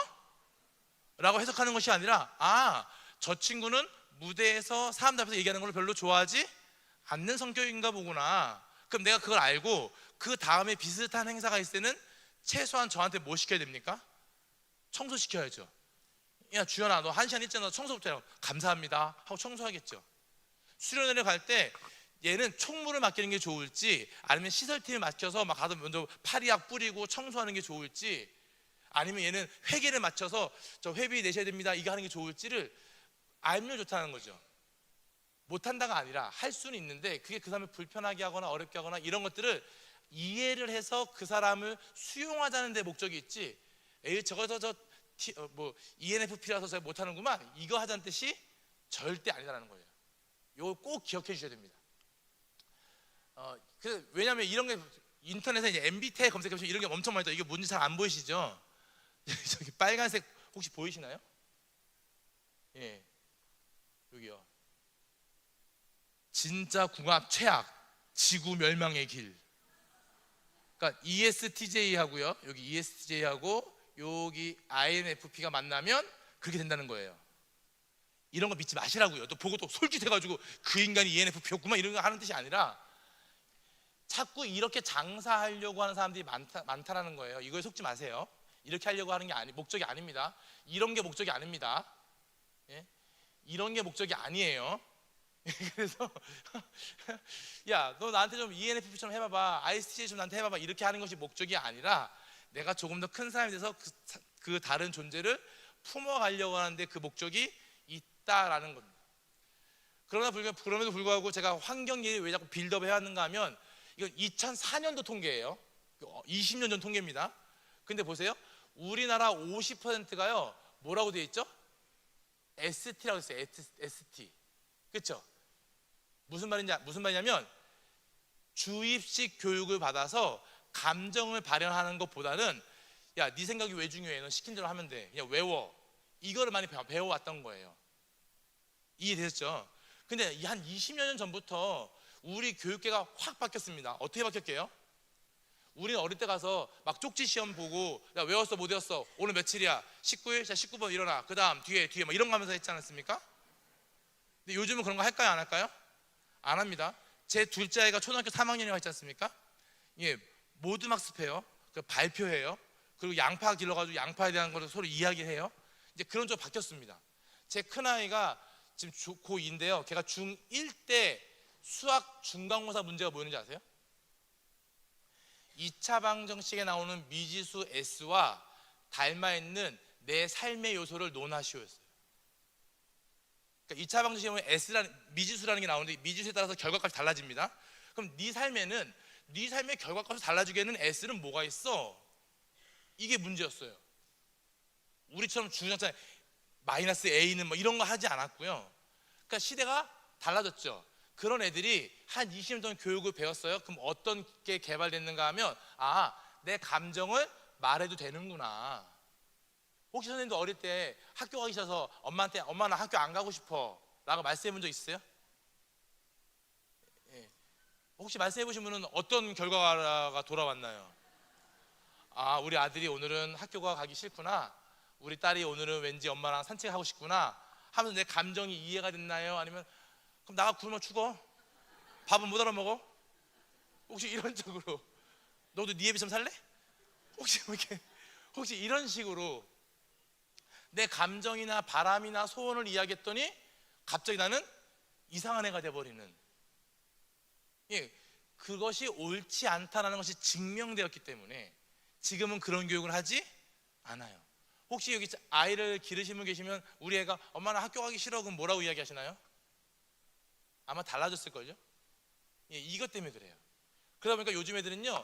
라고 해석하는 것이 아니라, 아, 저 친구는 무대에서 사람들 앞에서 얘기하는 걸 별로 좋아하지 않는 성격인가 보구나. 그럼 내가 그걸 알고 그 다음에 비슷한 행사가 있을 때는 최소한 저한테 뭐 시켜야 됩니까? 청소시켜야죠. 야 주연아 너 1시간 있잖아, 청소부터 해라. 감사합니다 하고 청소하겠죠. 수련회를 갈 때 얘는 총무를 맡기는 게 좋을지 아니면 시설팀을 맡겨서 막 가서 먼저 파리약 뿌리고 청소하는 게 좋을지, 아니면 얘는 회계를 맞춰서 저 회비 내셔야 됩니다 이거 하는 게 좋을지를 알면 좋다는 거죠. 못한다가 아니라 할 수는 있는데 그게 그 사람을 불편하게 하거나 어렵게 하거나 이런 것들을 이해를 해서 그 사람을 수용하자는 데 목적이 있지, 에이 저거 뭐 ENFP라서 제가 못하는구만 이거 하자는 뜻이 절대 아니다라는 거예요. 이거 꼭 기억해 주셔야 됩니다. 왜냐하면 이런 게 인터넷에 이제 MBTI 검색해보시면 이런 게 엄청 많이 떠요. 이게 뭔지 잘 안 보이시죠? 저기 빨간색 혹시 보이시나요? 예, 여기요. 진짜 궁합 최악, 지구 멸망의 길. 그러니까 ESTJ하고요, 여기 ESTJ하고 여기 INFP가 만나면 그렇게 된다는 거예요. 이런 거 믿지 마시라고요. 또 보고 또 솔깃해가지고 그 인간이 ENFP였구만 이런 거 하는 뜻이 아니라, 자꾸 이렇게 장사하려고 하는 사람들이 많다라는 거예요. 이거에 속지 마세요. 이렇게 하려고 하는 게 목적이 아닙니다. 이런 게 목적이 아닙니다. 예? 이런 게 목적이 아니에요. 그래서 야 너 나한테 좀 ENFP처럼 해봐봐, ISTJ 좀 나한테 해봐봐 이렇게 하는 것이 목적이 아니라, 내가 조금 더 큰 사람이 돼서 그 다른 존재를 품어가려고 하는데 그 목적이 있다라는 겁니다. 그럼에도 불구하고 제가 환경 얘기 왜 자꾸 빌드업 해야 하는가 하면, 이건 2004년도 통계예요. 20년 전 통계입니다. 근데 보세요, 우리나라 50%가요 뭐라고 되어 있죠? ST라고 했어요. ST. 그렇죠? 무슨 말이냐면 주입식 교육을 받아서 감정을 발현하는 것보다는 야 네 생각이 왜 중요해, 너 시킨 대로 하면 돼, 그냥 외워, 이거를 많이 배워왔던 거예요. 이해되셨죠? 근데 한 20년 전 전부터 우리 교육계가 확 바뀌었습니다. 어떻게 바뀌었게요? 우리는 어릴 때 가서 막 쪽지 시험 보고 야 외웠어 못 외웠어 오늘 며칠이야 19일 자 19번 일어나 그 다음 뒤에 막 이런 거 하면서 했지 않았습니까? 근데 요즘은 그런 거 할까요 안 할까요? 안 합니다. 제 둘째 아이가 초등학교 3학년이라고 했지 않습니까? 예, 모두 학습해요. 발표해요. 그리고 양파 길러가지고 양파에 대한 걸 서로 이야기해요. 이제 그런 쪽으로 바뀌었습니다. 제 큰아이가 지금 고2인데요 걔가 중1 때 수학 중간고사 문제가 뭐였는지 아세요? 2차 방정식에 나오는 미지수 S와 닮아있는 내 삶의 요소를 논하시오였어요. 그러니까 2차 방정식에 보면 S라는 미지수라는 게 나오는데 미지수에 따라서 결과값이 달라집니다. 그럼 네 삶의 결과값이 달라지게는 S는 뭐가 있어? 이게 문제였어요. 우리처럼 주장자 마이너스 A는 뭐 이런 거 하지 않았고요. 그러니까 시대가 달라졌죠. 그런 애들이 한 20년 정도 교육을 배웠어요. 그럼 어떤 게 개발됐는가 하면 내 감정을 말해도 되는구나. 혹시 선생님도 어릴 때 학교 가기 싫어서 엄마한테 엄마 나 학교 안 가고 싶어 라고 말씀해 본 적 있으세요? 예. 혹시 말씀해 보신 분은 어떤 결과가 돌아왔나요? 우리 아들이 오늘은 학교가 가기 싫구나, 우리 딸이 오늘은 왠지 엄마랑 산책하고 싶구나 하면서 내 감정이 이해가 됐나요? 아니면 그럼 나가 굶어 죽어, 밥은 못 알아 먹어? 혹시 이런 쪽으로 너도 네 애비처럼 살래? 혹시 이런 식으로 내 감정이나 바람이나 소원을 이야기했더니 갑자기 나는 이상한 애가 돼버리는, 그것이 옳지 않다는 것이 증명되었기 때문에 지금은 그런 교육을 하지 않아요. 혹시 여기 아이를 기르시는 분 계시면 우리 애가 엄마 나 학교 가기 싫어 그럼 뭐라고 이야기하시나요? 아마 달라졌을걸요? 이것 때문에 그래요. 그러다 보니까 요즘 애들은요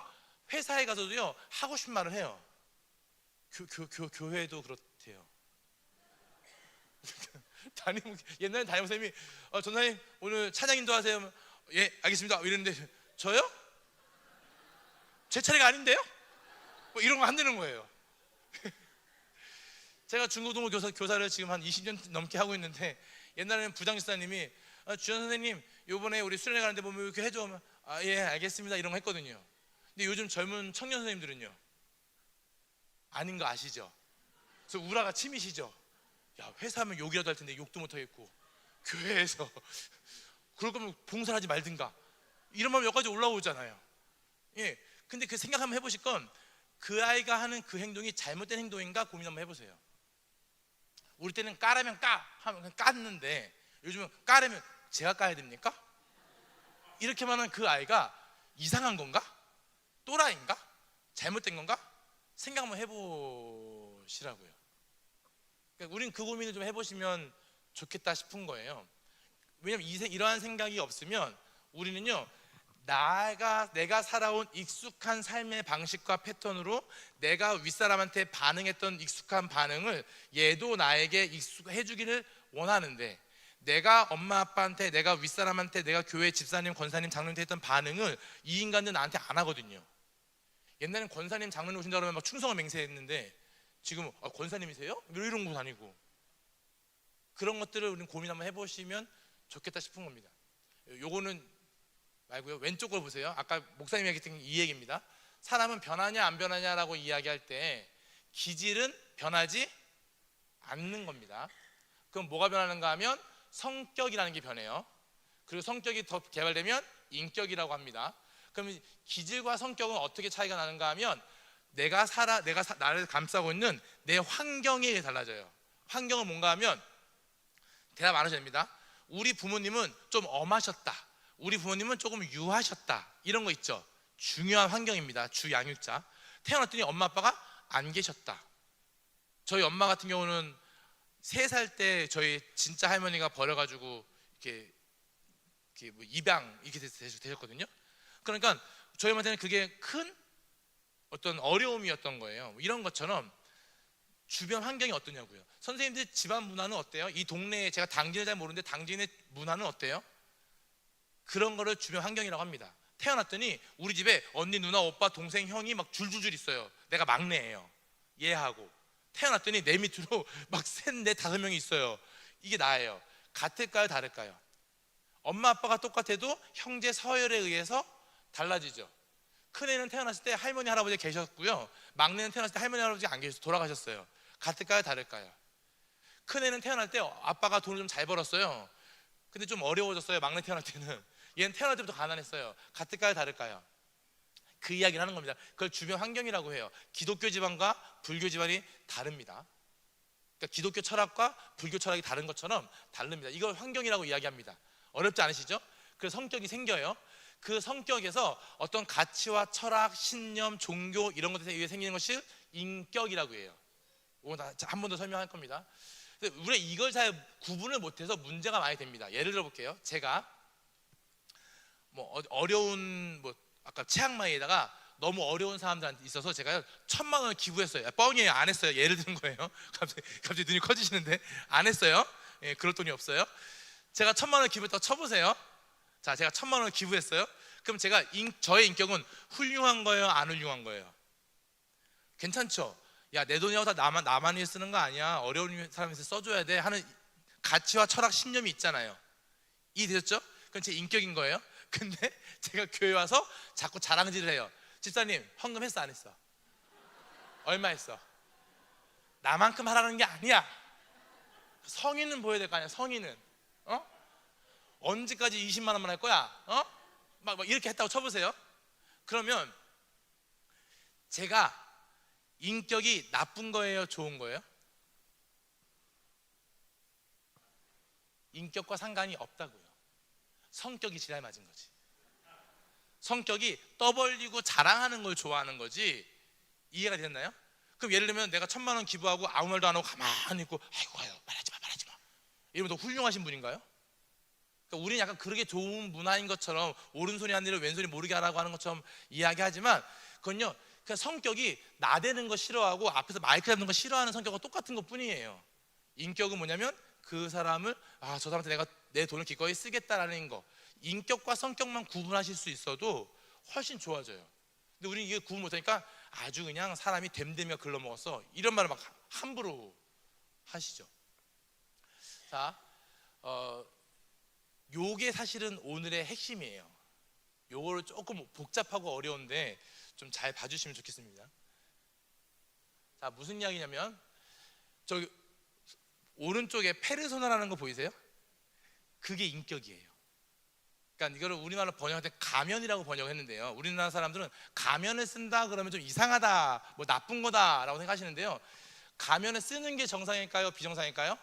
회사에 가서도요 하고 싶은 말을 해요. 교회도 그렇대요. 옛날에 담임선생님이 전사님 오늘 찬양 인도하세요. 예 알겠습니다 이랬는데 저요? 제 차례가 아닌데요? 뭐 이런 거 한다는 거예요. 제가 중고등부 교사를 지금 한 20년 넘게 하고 있는데 옛날에는 부장집사님이 주연 선생님 요번에 우리 수련회 가는데 보면 이렇게 해줘. 예 알겠습니다 이런 거 했거든요. 근데 요즘 젊은 청년 선생님들은요 아닌 거 아시죠? 그래서 우라가 치미시죠? 야 회사하면 욕이라도 할 텐데 욕도 못 하겠고 교회에서 그럴 거면 봉사를 하지 말든가 이런 마음이 여기까지 올라오잖아요. 근데 그 생각 한번 해보실 건 그 아이가 하는 그 행동이 잘못된 행동인가 고민 한번 해보세요. 우리 때는 까라면 까 하면 그냥 깠는데 요즘은 까라면 제가 까야 됩니까? 이렇게만 하는 그 아이가 이상한 건가? 또라이인가? 잘못된 건가? 생각 한번 해보시라고요. 그러니까 우린 그 고민을 좀 해보시면 좋겠다 싶은 거예요. 왜냐면 이러한 생각이 없으면 우리는요 내가 살아온 익숙한 삶의 방식과 패턴으로 내가 윗사람한테 반응했던 익숙한 반응을 얘도 나에게 익숙해 주기를 원하는데 내가 엄마 아빠한테, 내가 윗사람한테, 내가 교회 집사님, 권사님, 장로님한테 했던 반응을 이 인간들은 나한테 안 하거든요. 옛날엔 권사님, 장로님 오신다 그러면 막 충성을 맹세했는데 지금 권사님이세요? 이런 거 다니고 그런 것들을 우리는 고민 한번 해보시면 좋겠다 싶은 겁니다. 요거는 말고요 왼쪽 걸 보세요. 아까 목사님이 얘기했던 이 얘기입니다. 사람은 변하냐 안 변하냐라고 이야기할 때 기질은 변하지 않는 겁니다. 그럼 뭐가 변하는가 하면 성격이라는 게 변해요. 그리고 성격이 더 개발되면 인격이라고 합니다. 그럼 기질과 성격은 어떻게 차이가 나는가 하면 내가 나를 감싸고 있는 내 환경이 달라져요. 환경은 뭔가 하면 대답 안 하셔도 됩니다. 우리 부모님은 좀 엄하셨다, 우리 부모님은 조금 유하셨다, 이런 거 있죠. 중요한 환경입니다. 주 양육자. 태어났더니 엄마 아빠가 안 계셨다. 저희 엄마 같은 경우는 3살 때 저희 진짜 할머니가 버려가지고 이렇게 뭐 입양 이렇게 되셨거든요. 그러니까 저희 엄마한테는 그게 큰 어떤 어려움이었던 거예요. 이런 것처럼 주변 환경이 어떠냐고요. 선생님들 집안 문화는 어때요? 이 동네에 제가 당진을 잘 모르는데 당진의 문화는 어때요? 그런 거를 주변 환경이라고 합니다. 태어났더니 우리 집에 언니, 누나, 오빠, 동생, 형이 막 줄줄줄 있어요. 내가 막내예요. 얘하고 태어났더니 내 밑으로 막 3, 4, 5명이 있어요. 이게 나예요. 같을까요? 다를까요? 엄마 아빠가 똑같아도 형제 서열에 의해서 달라지죠. 큰애는 태어났을 때 할머니 할아버지 계셨고요, 막내는 태어났을 때 할머니 할아버지 안 계셔서 돌아가셨어요. 같을까요? 다를까요? 큰애는 태어날 때 아빠가 돈을 좀 잘 벌었어요. 근데 좀 어려워졌어요. 막내 태어날 때는. 얘는 태어날 때부터 가난했어요. 같을까요? 다를까요? 그 이야기를 하는 겁니다. 그걸 주변 환경이라고 해요. 기독교 집안과 불교 집안이 다릅니다. 그러니까 기독교 철학과 불교 철학이 다른 것처럼 다릅니다. 이걸 환경이라고 이야기합니다. 어렵지 않으시죠? 그 성격이 생겨요. 그 성격에서 어떤 가치와 철학, 신념, 종교 이런 것들에 의해 생기는 것이 인격이라고 해요. 이거 한 번 더 설명할 겁니다. 우리가 이걸 잘 구분을 못해서 문제가 많이 됩니다. 예를 들어 볼게요. 제가 뭐 어려운 뭐 아까 최악마에다가 너무 어려운 사람들한테 있어서 제가 1,000만 원을 기부했어요. 뻥이에요. 안 했어요. 예를 드는 거예요. 갑자기 눈이 커지시는데 안 했어요. 예, 그럴 돈이 없어요. 제가 1,000만 원을 기부했다고 쳐보세요. 자, 제가 1,000만 원을 기부했어요. 그럼 저의 인격은 훌륭한 거예요? 안 훌륭한 거예요? 괜찮죠? 야, 내 돈이라고 다 나만 위해 쓰는 거 아니야. 어려운 사람한테 써줘야 돼 하는 가치와 철학, 신념이 있잖아요. 이해되셨죠? 그건 제 인격인 거예요. 근데 제가 교회 와서 자꾸 자랑질을 해요. 집사님, 헌금 했어 안 했어? 얼마 했어? 나만큼 하라는 게 아니야. 성의는 보여야 될 거 아니야. 성의는 언제까지 20만 원만 할 거야? 막 이렇게 했다고 쳐보세요. 그러면 제가 인격이 나쁜 거예요? 좋은 거예요? 인격과 상관이 없다고요. 성격이 지랄 맞은 거지. 성격이 떠벌리고 자랑하는 걸 좋아하는 거지. 이해가 됐나요? 그럼 예를 들면 내가 1,000만 원 기부하고 아무 말도 안 하고 가만히 있고 아이고 말하지 마 이러면 더 훌륭하신 분인가요? 그러니까 우리는 약간 그러게 좋은 문화인 것처럼 오른손이 한 일을 왼손이 모르게 하라고 하는 것처럼 이야기하지만 그건요, 그냥 성격이 나대는 거 싫어하고 앞에서 마이크 잡는 거 싫어하는 성격과 똑같은 것 뿐이에요. 인격은 뭐냐면 그 사람을 저 사람한테 내가 내 돈을 기꺼이 쓰겠다라는 거. 인격과 성격만 구분하실 수 있어도 훨씬 좋아져요. 근데 우리는 이게 구분 못하니까 아주 그냥 사람이 됨됨이가 글러먹었어 이런 말을 막 함부로 하시죠. 자, 요게 사실은 오늘의 핵심이에요. 요거를 조금 복잡하고 어려운데 좀 잘 봐주시면 좋겠습니다. 자, 무슨 이야기냐면 저기 오른쪽에 페르소나라는 거 보이세요? 그게 인격이에요. 그러니까 이거를 우리말로 번역할 때 가면이라고 번역했는데요. 우리나라 사람들은 가면을 쓴다 그러면 좀 이상하다, 뭐 나쁜 거다라고 생각하시는데요. 가면을 쓰는 게 정상일까요? 비정상일까요?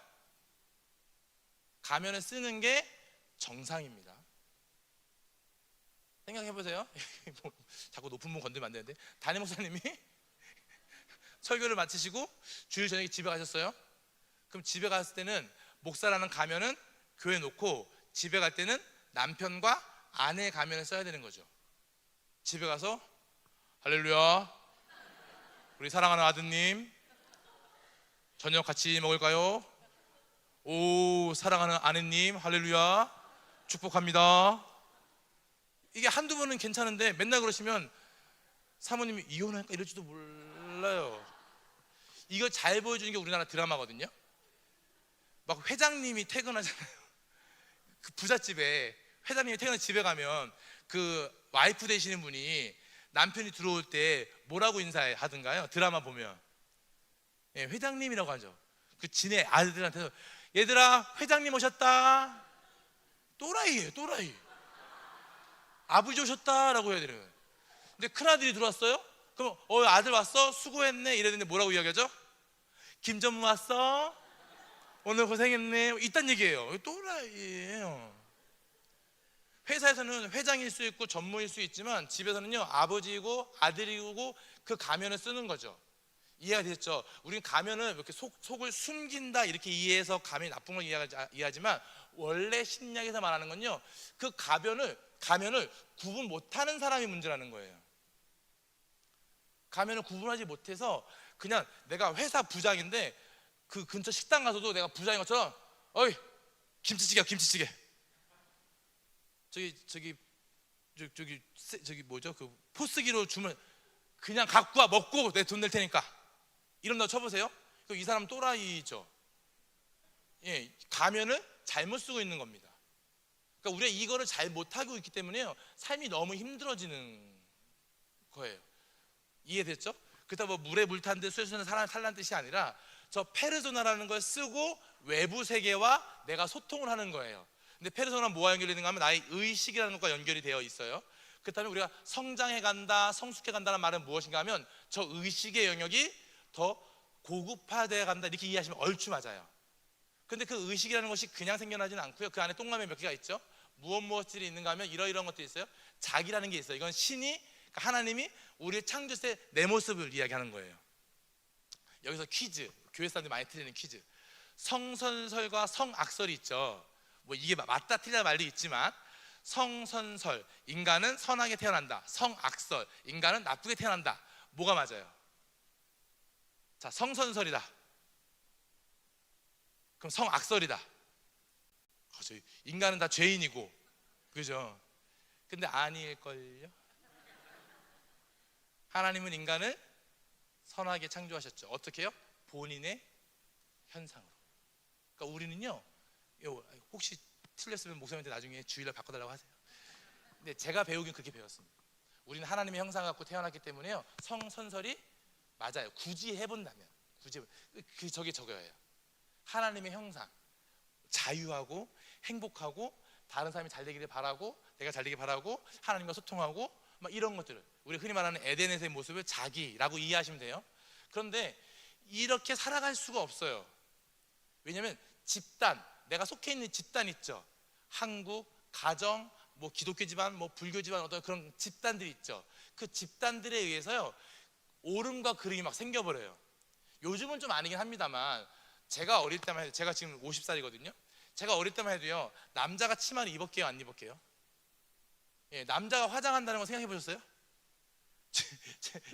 가면을 쓰는 게 정상입니다. 생각해 보세요. 자꾸 높은 분 건들면 안 되는데 담임 목사님이 설교를 마치시고 주일 저녁에 집에 가셨어요. 그럼 집에 갔을 때는 목사라는 가면은 교회에 놓고 집에 갈 때는 남편과 아내의 가면을 써야 되는 거죠. 집에 가서 할렐루야, 우리 사랑하는 아드님 저녁 같이 먹을까요? 오, 사랑하는 아내님 할렐루야, 축복합니다. 이게 한두 번은 괜찮은데 맨날 그러시면 사모님이 이혼할까 이럴지도 몰라요. 이걸 잘 보여주는 게 우리나라 드라마거든요. 막 회장님이 퇴근하잖아요. 그 부잣집에 회장님이 퇴근해서 집에 가면 그 와이프 되시는 분이 남편이 들어올 때 뭐라고 인사하든가요? 드라마 보면 회장님이라고 하죠. 그 지네 아들들한테서 얘들아 회장님 오셨다. 또라이예요, 또라이. 아버지 오셨다라고 해야 되는. 근데 큰아들이 들어왔어요? 그럼 아들 왔어? 수고했네 이랬는데 뭐라고 이야기하죠? 김전무 왔어? 오늘 고생했네. 이딴 얘기예요. 또라이예요. 회사에서는 회장일 수 있고 전무일 수 있지만 집에서는요 아버지이고 아들이고 그 가면을 쓰는 거죠. 이해가 됐죠? 우리는 가면을 이렇게 속을 숨긴다 이렇게 이해해서 가면이 나쁜 걸 이해하지만 원래 신약에서 말하는 건요 그 가면을 구분 못하는 사람이 문제라는 거예요. 가면을 구분하지 못해서 그냥 내가 회사 부장인데 그 근처 식당 가서도 내가 부장인 것처럼 어이 김치찌개야 김치찌개. 저기 뭐죠? 그 포스기로 주면 그냥 갖고 와 먹고 내 돈 낼 테니까 이런다고 쳐보세요. 이 사람 또라이죠. 예, 가면을 잘못 쓰고 있는 겁니다. 그러니까 우리가 이거를 잘 못하고 있기 때문에요 삶이 너무 힘들어지는 거예요. 이해됐죠? 그렇다고 뭐 물에 물 탄 듯 술수는 사람 살란 뜻이 아니라 저 페르소나라는 걸 쓰고 외부 세계와 내가 소통을 하는 거예요. 근데 페르소나는 뭐와 연결이 되는가 하면 나의 의식이라는 것과 연결이 되어 있어요. 그렇다면 우리가 성장해 간다, 성숙해 간다는 말은 무엇인가 하면 저 의식의 영역이 더 고급화되어 간다 이렇게 이해하시면 얼추 맞아요. 근데 그 의식이라는 것이 그냥 생겨나지는 않고요. 그 안에 동그라미 몇 개가 있죠. 무엇들이 있는가 하면 이러이러한 것들이 있어요. 자기라는 게 있어요. 이건 신이, 그러니까 하나님이 우리의 창조세 내 모습을 이야기하는 거예요. 여기서 퀴즈, 교회 사람들이 많이 틀리는 퀴즈. 성선설과 성악설이 있죠. 뭐 이게 맞다 틀리다 말도 있지만, 성선설, 인간은 선하게 태어난다. 성악설, 인간은 나쁘게 태어난다. 뭐가 맞아요? 자, 성선설이다. 그럼 성악설이다. 인간은 다 죄인이고, 그죠? 근데 아닐걸요? 하나님은 인간을 선하게 창조하셨죠. 어떻게 해요? 본인의 현상으로. 그러니까 우리는요, 혹시 틀렸으면 목사님한테 나중에 주일날 바꿔달라고 하세요. 근데 제가 배우긴 그렇게 배웠습니다. 우리는 하나님의 형상 갖고 태어났기 때문에요, 성선설이 맞아요. 굳이 해본다면, 저게 저거예요. 하나님의 형상, 자유하고 행복하고 다른 사람이 잘 되기를 바라고, 내가 잘 되길 바라고, 하나님과 소통하고, 막 이런 것들을, 우리 흔히 말하는 에덴에서의 모습을 자기라고 이해하시면 돼요. 그런데 이렇게 살아갈 수가 없어요. 왜냐하면 집단, 내가 속해 있는 집단 있죠. 한국, 가정, 뭐 기독교 집안, 뭐 불교 집안, 어떤 그런 집단들이 있죠. 그 집단들에 의해서요, 오름과 그름이 막 생겨버려요. 요즘은 좀 아니긴 합니다만, 제가 어릴 때만 해도, 제가 지금 50살이거든요. 제가 어릴 때만 해도요, 남자가 치마를 입었게요, 안 입었게요? 예, 남자가 화장한다는 거 생각해 보셨어요?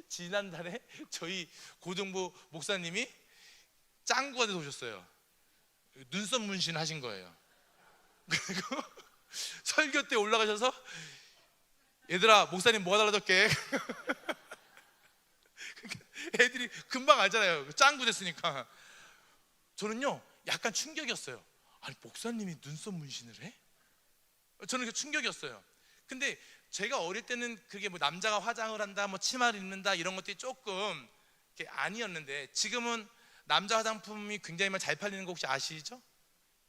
지난달에 저희 고등부 목사님이 짱구가 돼서 오셨어요. 눈썹 문신 하신 거예요. 그리고 설교 때 올라가셔서, 얘들아, 목사님 뭐가 달라졌게? 애들이 금방 알잖아요, 짱구 됐으니까. 저는요, 약간 충격이었어요. 아니, 목사님이 눈썹 문신을 해? 저는 그 충격이었어요. 근데 제가 어릴 때는 그게 뭐 남자가 화장을 한다, 뭐 치마를 입는다, 이런 것들이 조금 아니었는데, 지금은 남자 화장품이 굉장히 잘 팔리는 거 혹시 아시죠?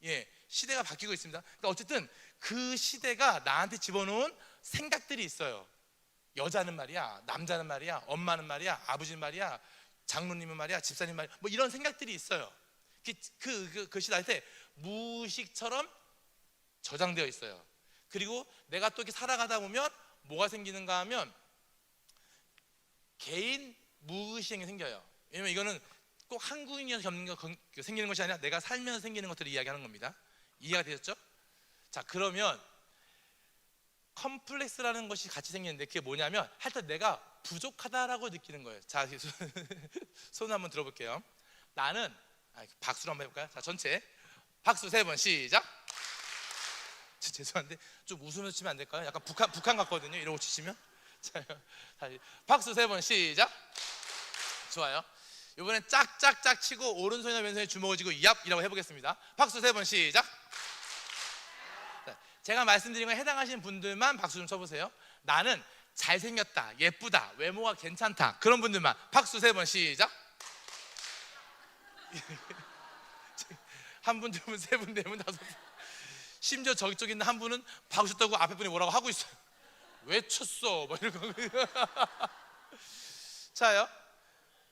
예, 시대가 바뀌고 있습니다. 그러니까 어쨌든 그 시대가 나한테 집어넣은 생각들이 있어요. 여자는 말이야, 남자는 말이야, 엄마는 말이야, 아버지는 말이야, 장로님은 말이야, 집사님 말이야, 뭐 이런 생각들이 있어요. 그 시대한테 무의식처럼 저장되어 있어요. 그리고 내가 또 이렇게 살아가다 보면 뭐가 생기는가 하면 개인 무의식이 생겨요. 왜냐면 이거는 꼭 한국인이어서 생기는 것이 아니라 내가 살면서 생기는 것들을 이야기하는 겁니다. 이해가 되셨죠? 자, 그러면 컴플렉스라는 것이 같이 생기는데, 그게 뭐냐면 할 때 내가 부족하다라고 느끼는 거예요. 자, 손 한번 들어볼게요. 나는, 박수로 한번 해볼까요? 자, 전체 박수 3번 시작. 죄송한데 좀 웃으면서 치면 안 될까요? 약간 북한 같거든요, 이러고 치시면. 자, 다시 박수 3번 시작. 좋아요. 이번엔 짝짝짝 치고 오른손이나 왼손에 주먹을 쥐고 얍이라고 해보겠습니다. 박수 3번 시작. 자, 제가 말씀드린 거에 해당하시는 분들만 박수 좀 쳐보세요. 나는 잘생겼다, 예쁘다, 외모가 괜찮다, 그런 분들만 박수 3번 시작. 한 분, 두 분, 세 분, 네 분, 다섯 분. 심지어 저쪽 있는 한 분은 박수 쳤다고 앞에 분이 뭐라고 하고 있어요. 왜 쳤어? 뭐 이런 거. 자요,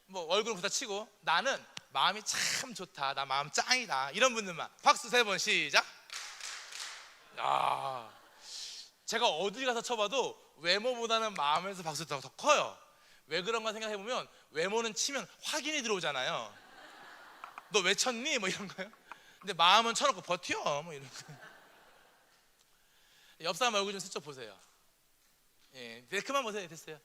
뭐 얼굴부터 치고, 나는 마음이 참 좋다, 나 마음 짱이다, 이런 분들만 박수 3번 시작. 야, 제가 어디 가서 쳐봐도 외모보다는 마음에서 박수가 더 커요. 왜 그런가 생각해보면, 외모는 치면 확인이 들어오잖아요. 너 왜 쳤니? 뭐 이런 거요. 근데 마음은 쳐놓고 버텨, 뭐 이런 거. 옆 사람 얼굴 좀 슬쩍 보세요. 예, 그만 보세요. 됐어요.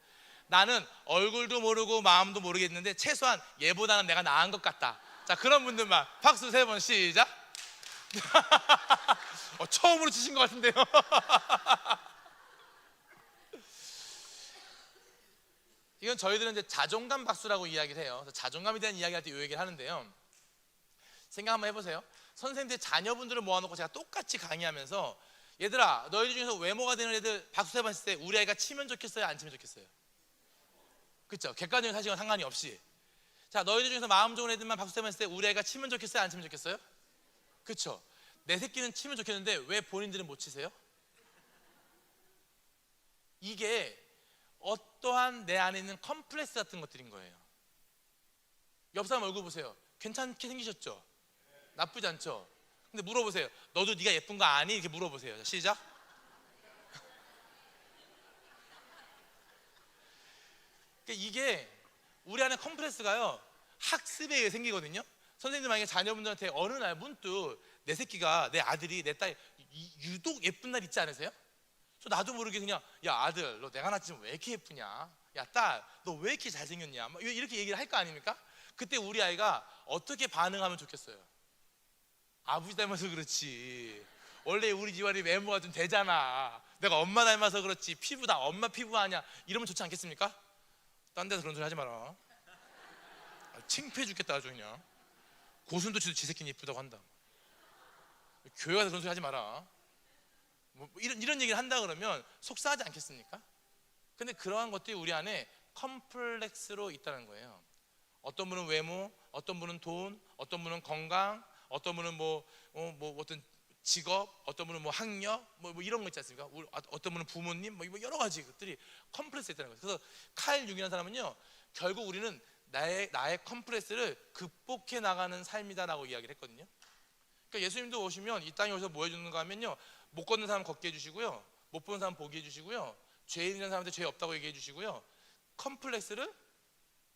나는 얼굴도 모르고 마음도 모르겠는데 최소한 얘보다는 내가 나은 것 같다. 자, 그런 분들만 박수 3번 시작. 처음으로 치신 것 같은데요. 이건 저희들은 이제 자존감 박수라고 이야기를 해요. 자존감에 대한 이야기할 때 이 얘기를 하는데요. 생각 한번 해보세요. 선생님들 자녀분들을 모아놓고 제가 똑같이 강의하면서, 얘들아, 너희들 중에서 외모가 되는 애들 박수 3번 했을 때 우리 아이가 치면 좋겠어요, 안 치면 좋겠어요? 그렇죠? 객관적인 사실과 상관이 없이. 자, 너희들 중에서 마음 좋은 애들만 박수 3번 했을 때 우리 아이가 치면 좋겠어요, 안 치면 좋겠어요? 그렇죠? 내 새끼는 치면 좋겠는데 왜 본인들은 못 치세요? 이게 어떠한 내 안에 있는 컴플렉스 같은 것들인 거예요. 옆 사람 얼굴 보세요. 괜찮게 생기셨죠? 나쁘지 않죠? 근데 물어보세요. 너도 네가 예쁜 거 아니? 이렇게 물어보세요. 자, 시작. 이게 우리 안에 컴플렉스가요 학습에 의해 생기거든요. 선생님들 만약에 자녀분들한테 어느 날 문득 내 새끼가, 내 아들이, 내 딸이 유독 예쁜 날 있지 않으세요? 나도 모르게 그냥 야 아들 너 내가 낳았지만 왜 이렇게 예쁘냐, 야 딸 너 왜 이렇게 잘생겼냐, 이렇게 얘기를 할 거 아닙니까? 그때 우리 아이가 어떻게 반응하면 좋겠어요? 아버지 닮아서 그렇지, 원래 우리 집안이 외모가 좀 되잖아, 내가 엄마 닮아서 그렇지, 피부다 엄마 피부 아니야, 이러면 좋지 않겠습니까? 딴 데서 그런 소리 하지 마라. 창피해 죽겠다 아주 그냥. 고슴도치도 지 새끼는 예쁘다고 한다. 교회 가서 그런 소리 하지 마라. 이런 얘기를 한다 그러면 속상하지 않겠습니까? 근데 그러한 것들이 우리 안에 컴플렉스로 있다는 거예요. 어떤 분은 외모, 어떤 분은 돈, 어떤 분은 건강, 어떤 분은 어떤 직업, 어떤 분은 학력, 이런 거 있지 않습니까? 어떤 분은 부모님, 여러 가지 것들이 컴플렉스가 있다는 거예요. 그래서 칼 융이라는 사람은요, 결국 우리는 나의 컴플렉스를 극복해 나가는 삶이다라고 이야기를 했거든요. 그러니까 예수님도 오시면 이 땅에 오셔서 뭐 해주는가 하면요, 못 걷는 사람 걷게 해주시고요, 못 보는 사람 보게 해주시고요, 죄 있는 사람한테 죄 없다고 얘기해 주시고요, 컴플렉스를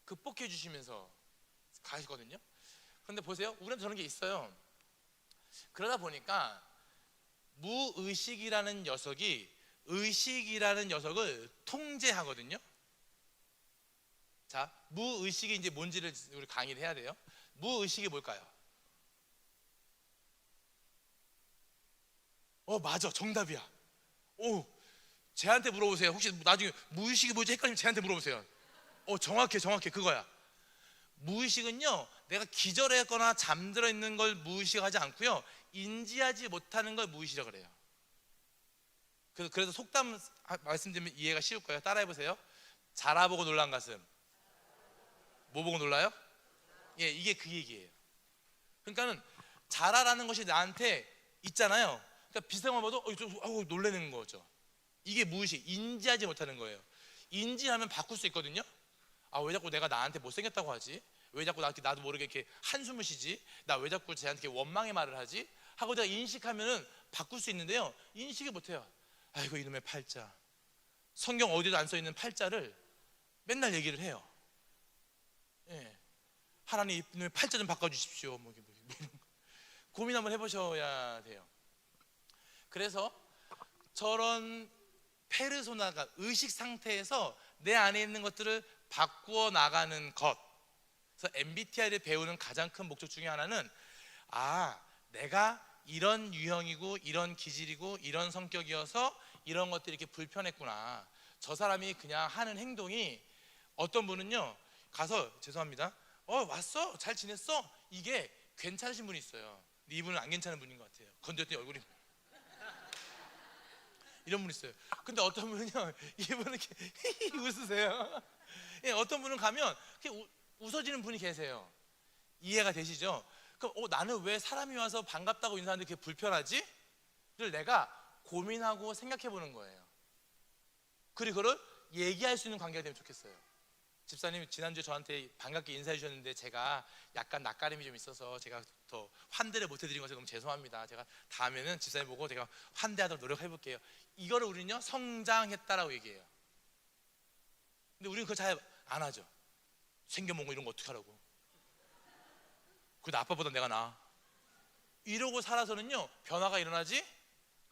극복해 주시면서 가시거든요. 그런데 보세요, 우리는 저런 게 있어요. 그러다 보니까 무의식이라는 녀석이 의식이라는 녀석을 통제하거든요. 자, 무의식이 이제 뭔지를 우리 강의를 해야 돼요. 무의식이 뭘까요? 맞아, 정답이야. 쟤한테 물어보세요. 혹시 나중에 무의식이 뭐지 헷갈리면 쟤한테 물어보세요. 정확해, 그거야. 무의식은요, 내가 기절했거나 잠들어 있는 걸 무의식하지 않고요, 인지하지 못하는 걸 무의식이라고 그래요. 그래서 속담 말씀드리면 이해가 쉬울 거예요. 따라해보세요. 자라보고 놀란 가슴. 뭐 보고 놀라요? 예, 이게 그 얘기예요. 그러니까는 자라라는 것이 나한테 있잖아요. 그러니까 비슷한 걸 봐도 놀라는 거죠. 이게 무의식, 인지하지 못하는 거예요. 인지하면 바꿀 수 있거든요. 왜 자꾸 내가 나한테 못생겼다고 하지? 왜 자꾸 나도 모르게 이렇게 한숨을 쉬지? 나 왜 자꾸 쟤한테 원망의 말을 하지? 하고 내가 인식하면은 바꿀 수 있는데요, 인식을 못해요. 아이고 이놈의 팔자, 성경 어디도 안 써있는 팔자를 맨날 얘기를 해요. 예. 하나님 이놈의 팔자 좀 바꿔주십시오. 고민 한번 해보셔야 돼요. 그래서 저런 페르소나가 의식 상태에서 내 안에 있는 것들을 바꾸어 나가는 것. 그래서 MBTI를 배우는 가장 큰 목적 중에 하나는 내가 이런 유형이고 이런 기질이고 이런 성격이어서 이런 것들이 이렇게 불편했구나. 저 사람이 그냥 하는 행동이, 어떤 분은요 가서 죄송합니다, 왔어? 잘 지냈어? 이게 괜찮으신 분이 있어요. 근데 이분은 안 괜찮은 분인 것 같아요. 건드렸더니 얼굴이 이런 분 있어요. 근데 어떤 분은요, 이분은 이렇게 웃으세요. 예, 어떤 분은 가면 이렇게 웃어지는 분이 계세요. 이해가 되시죠? 그럼 나는 왜 사람이 와서 반갑다고 인사하는데 그게 불편하지? 를 내가 고민하고 생각해 보는 거예요. 그리고 그걸 얘기할 수 있는 관계가 되면 좋겠어요. 집사님이 지난주에 저한테 반갑게 인사해 주셨는데 제가 약간 낯가림이 좀 있어서 제가 더 환대를 못 해드린 것에 너무 죄송합니다. 제가 다음에는 집사님 보고 제가 환대하도록 노력해 볼게요. 이거를 우리는요 성장했다라고 얘기해요. 근데 우리는 그걸 잘 안 하죠. 생겨먹은 거 이런 거 어떻게 하라고, 그래도 아빠보다 내가 나아, 이러고 살아서는요 변화가 일어나지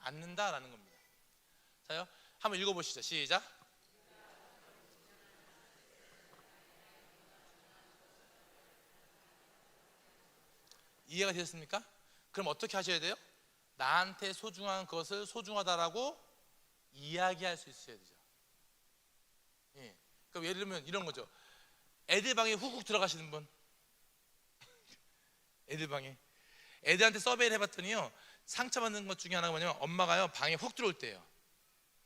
않는다라는 겁니다. 자요, 한번 읽어보시죠. 시작. 이해가 되셨습니까? 그럼 어떻게 하셔야 돼요? 나한테 소중한 것을 소중하다라고 이야기할 수 있어야 되죠. 예. 그럼 예를 들면 이런 거죠. 애들 방에 훅훅 들어가시는 분, 애들 방에 애들한테 서베이를 해봤더니요, 상처받는 것 중에 하나가 뭐냐면 엄마가요 방에 훅 들어올 때예요.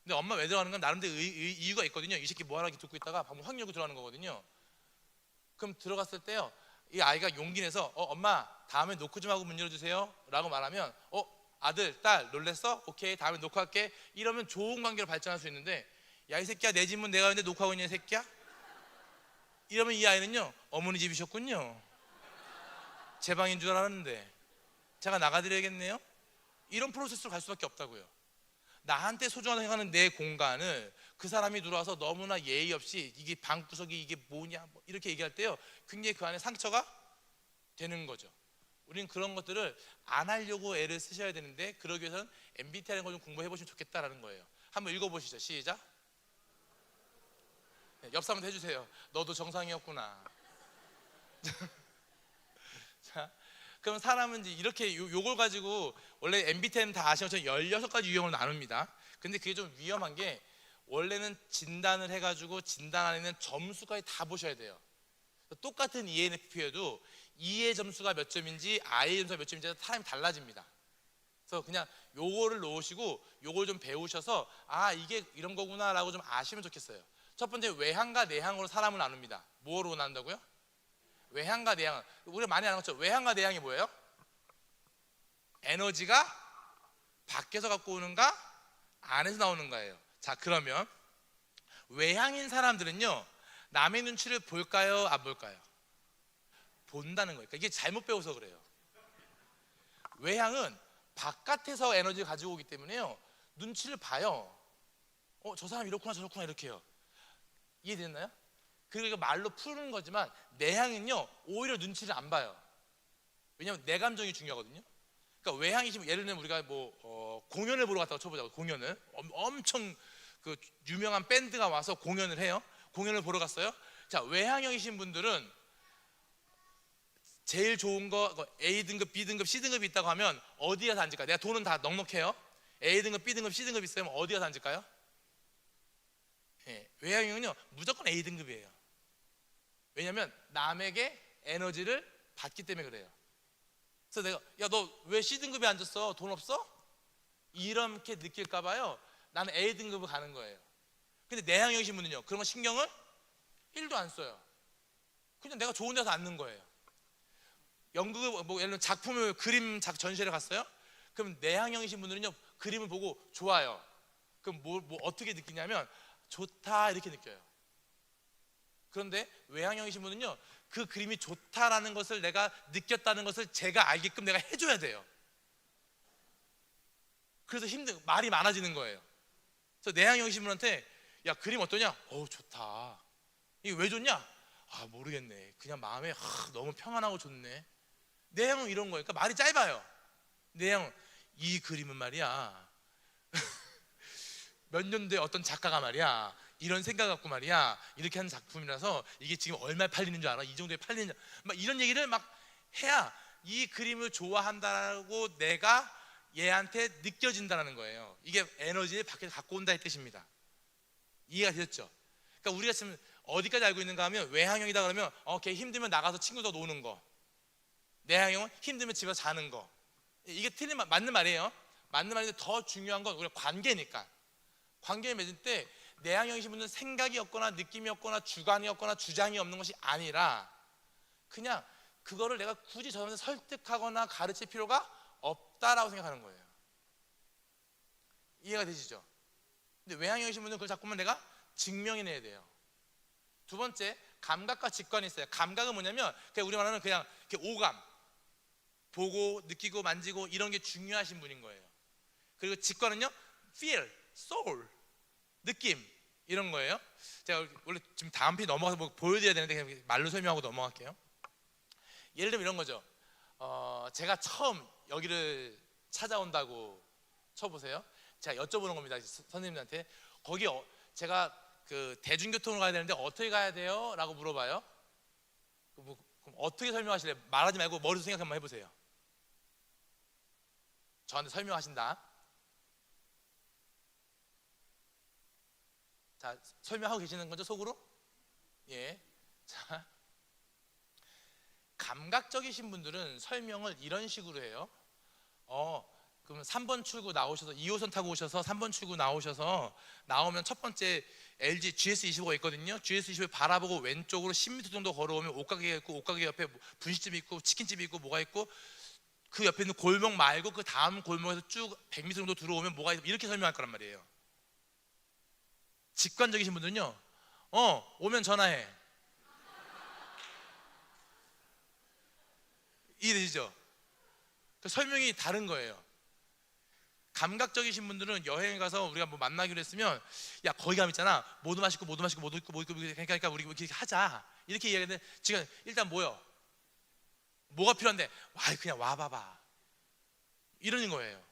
근데 엄마 왜 들어가는 건 나름대로 이유가 있거든요. 이 새끼 뭐 하나 듣고 있다가 방문 확 열고 들어가는 거거든요. 그럼 들어갔을 때요, 이 아이가 용기 내서 엄마 다음에 노크 좀 하고 문 열어주세요 라고 말하면 아들, 딸 놀랬어? 오케이 다음에 노크할게, 이러면 좋은 관계로 발전할 수 있는데, 야 이 새끼야 내 집 문 내가 근데 노크하고 있냐 이 새끼야? 이러면 이 아이는요, 어머니 집이셨군요, 제 방인 줄 알았는데 제가 나가드려야겠네요, 이런 프로세스로 갈 수밖에 없다고요. 나한테 소중하다고 생각하는 내 공간을 그 사람이 들어와서 너무나 예의 없이 이게 방구석이 이게 뭐냐 뭐 이렇게 얘기할 때요, 굉장히 그 안에 상처가 되는 거죠. 우리는 그런 것들을 안 하려고 애를 쓰셔야 되는데, 그러기 위해서는 MBTI라는 걸 좀 공부해 보시면 좋겠다라는 거예요. 한번 읽어보시죠. 시작. 네, 옆 사람한테 해주세요. 너도 정상이었구나. 자, 그럼 사람은 이제 이렇게 요걸 가지고, 원래 MBTI는 다 아시는 것처럼 16가지 유형을 나눕니다. 근데 그게 좀 위험한 게, 원래는 진단을 해가지고 진단 안에는 점수까지 다 보셔야 돼요. 똑같은 ENFP여도 E의 점수가 몇 점인지 I의 점수가 몇 점인지 사람이 달라집니다. 그래서 그냥 요거를 놓으시고 요걸 좀 배우셔서 아 이게 이런 거구나 라고 좀 아시면 좋겠어요. 첫 번째, 외향과 내향으로 사람을 나눕니다. 뭐로 나눈다고요? 외향과 내향. 우리가 많이 아는 것처럼 외향과 내향이 뭐예요? 에너지가 밖에서 갖고 오는가 안에서 나오는가예요. 자, 그러면 외향인 사람들은요, 남의 눈치를 볼까요 안 볼까요? 본다는 거예요. 그러니까 이게 잘못 배워서 그래요. 외향은 바깥에서 에너지를 가지고 오기 때문에요, 눈치를 봐요. 저 사람 이렇구나 저렇구나 이렇게 해요. 이해됐나요? 그리고 말로 푸는 거지만, 내향은요 오히려 눈치를 안 봐요. 왜냐하면 내 감정이 중요하거든요. 그러니까 외향이시면, 예를 들면 우리가 공연을 보러 갔다고 쳐보자고. 공연을 엄청 그 유명한 밴드가 와서 공연을 해요. 공연을 보러 갔어요. 자, 외향형이신 분들은 제일 좋은 거 A 등급, B 등급, C 등급이 있다고 하면 어디 가서 앉을까요? 내가 돈은 다 넉넉해요. A 등급, B 등급, C 등급 있으면 어디 가서 앉을까요? 네, 외향형은요 무조건 A 등급이에요. 왜냐하면 남에게 에너지를 받기 때문에 그래요. 그래서 내가 야 너 왜 C 등급에 앉았어? 돈 없어? 이렇게 느낄까 봐요. 나는 A 등급을 가는 거예요. 근데 내향형이신 분은요 그런 거 신경을 1도 안 써요. 그냥 내가 좋은 데서 앉는 거예요. 연극을 예를 들면 작품을 그림 전시회를 갔어요. 그럼 내향형이신 분들은요 그림을 보고 좋아요. 그럼 뭐 어떻게 느끼냐면 좋다 이렇게 느껴요. 그런데 외향형이신 분은요 그 그림이 좋다라는 것을 내가 느꼈다는 것을 제가 알게끔 내가 해줘야 돼요. 그래서 말이 많아지는 거예요. 그래서 내향형이신 분한테 야 그림 어떠냐? 좋다. 이게 왜 좋냐? 아 모르겠네. 그냥 마음에 너무 평안하고 좋네. 내향은 이런 거예요. 그러니까 말이 짧아요. 내향은 이 그림은 말이야 몇 년도에 어떤 작가가 말이야 이런 생각 갖고 말이야 이렇게 하는 작품이라서 이게 지금 얼마에 팔리는 줄 알아? 이 정도에 팔리는 줄 막 이런 얘기를 막 해야 이 그림을 좋아한다고 내가 얘한테 느껴진다는 거예요. 이게 에너지를 밖에서 갖고 온다 의 뜻입니다. 이해가 되셨죠? 그러니까 우리가 지금 어디까지 알고 있는가 하면, 외향형이다 그러면 걔 힘들면 나가서 친구들 노는 거, 내향형은 힘들면 집에서 자는 거. 이게 맞는 말이에요. 맞는 말인데 더 중요한 건 우리가 관계니까. 관계를 맺을 때 내향형이신 분은 생각이 없거나 느낌이 없거나 주관이 없거나 주장이 없는 것이 아니라 그냥 그거를 내가 굳이 저 사람한테 설득하거나 가르칠 필요가 없다라고 생각하는 거예요. 이해가 되시죠? 근데 외향형이신 분은 그걸 자꾸만 내가 증명해내야 돼요. 두 번째, 감각과 직관이 있어요. 감각은 뭐냐면 그냥 우리 말하는 그냥 이렇게 오감, 보고 느끼고 만지고 이런 게 중요하신 분인 거예요. 그리고 직관은요 feel, soul, 느낌 이런 거예요. 제가 원래 지금 다음 페이지 넘어가서 뭐 보여드려야 되는데 그냥 말로 설명하고 넘어갈게요. 예를 들면 이런 거죠. 제가 처음 여기를 찾아온다고 쳐보세요. 제가 여쭤보는 겁니다. 선생님한테 거기 제가 그 대중교통으로 가야 되는데 어떻게 가야 돼요? 라고 물어봐요. 그럼 어떻게 설명하실래요? 말하지 말고 머릿속 생각 한번 해보세요. 저한테 설명하신다. 자, 설명하고 계시는 거죠, 속으로? 예. 자, 감각적이신 분들은 설명을 이런 식으로 해요. 그러면 3번 출구 나오셔서 2호선 타고 오셔서 3번 출구 나오셔서 나오면 첫 번째 LG GS25가 있거든요. GS25를 바라보고 왼쪽으로 10m 정도 걸어오면 옷가게가 있고, 옷가게 옆에 분식집이 있고 치킨집이 있고 뭐가 있고, 그 옆에 있는 골목 말고 그 다음 골목에서 쭉 100m 정도 들어오면 뭐가 있고, 이렇게 설명할 거란 말이에요. 직관적이신 분들은요 오면 전화해. 이해되시죠? 그 설명이 다른 거예요. 감각적이신 분들은 여행 가서 우리가 뭐 만나기로 했으면 야 거기 가면 있잖아 모두 마시고 모두 마시고 모두 있고 모두 있고 그러니까 우리 이렇게 하자 이렇게 이야기하는데 지금 일단 뭐가 필요한데 와 그냥 와봐봐 이러는 거예요.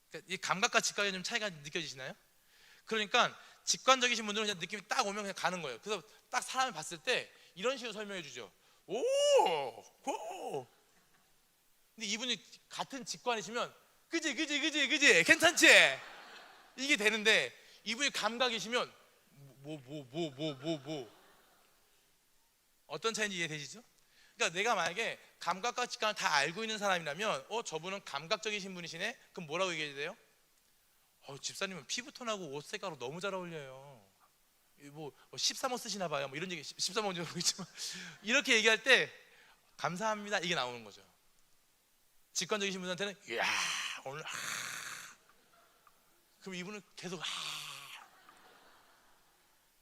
그러니까 이 감각과 직관에 좀 차이가 느껴지시나요? 그러니까 직관적이신 분들은 그냥 느낌이 딱 오면 그냥 가는 거예요. 그래서 딱 사람을 봤을 때 이런 식으로 설명해 주죠. 오. 근데 이분이 같은 직관이시면 그지 괜찮지? 이게 되는데 이분이 감각이시면 어떤 차이인지 이해되시죠? 그러니까 내가 만약에 감각과 직관을 다 알고 있는 사람이라면 저분은 감각적이신 분이시네? 그럼 뭐라고 얘기해야 돼요? 집사님은 피부톤하고 옷 색깔로 너무 잘 어울려요. 뭐 13호 쓰시나 봐요. 뭐 이런 얘기 13호인지 모르겠지만 이렇게 얘기할 때 감사합니다 이게 나오는 거죠. 직관적이신 분한테는 이야 오늘 그럼 이분은 계속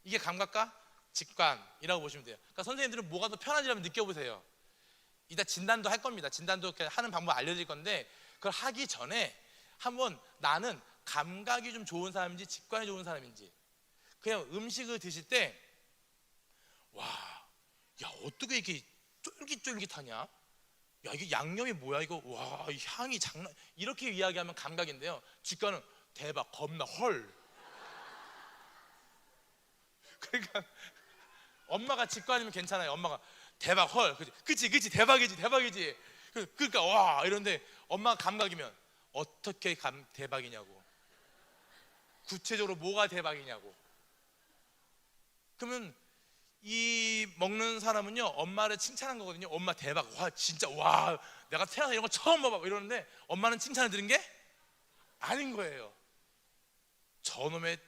이게 감각과 직관이라고 보시면 돼요. 그러니까 선생님들은 뭐가 더 편한지라면 느껴보세요. 이따 진단도 할 겁니다. 진단도 하는 방법 알려드릴 건데 그걸 하기 전에 한번 나는 감각이 좀 좋은 사람인지 직관이 좋은 사람인지 그냥 음식을 드실 때 와, 야 어떻게 이렇게 쫄깃쫄깃하냐? 야 이게 양념이 뭐야 이거? 와 이 향이 장난 이렇게 이야기하면 감각인데요. 직관은 대박 겁나 헐. 그러니까 엄마가 직관이면 괜찮아요. 엄마가 대박 헐 그치 대박이지 그러니까 와 이런데 엄마가 감각이면 어떻게 대박이냐고 구체적으로 뭐가 대박이냐고. 그러면 이 먹는 사람은요 엄마를 칭찬한 거거든요. 엄마 대박 와 진짜 와 내가 태어나서 이런 거 처음 봐봐 이러는데 엄마는 칭찬을 들은 게 아닌 거예요. 저놈의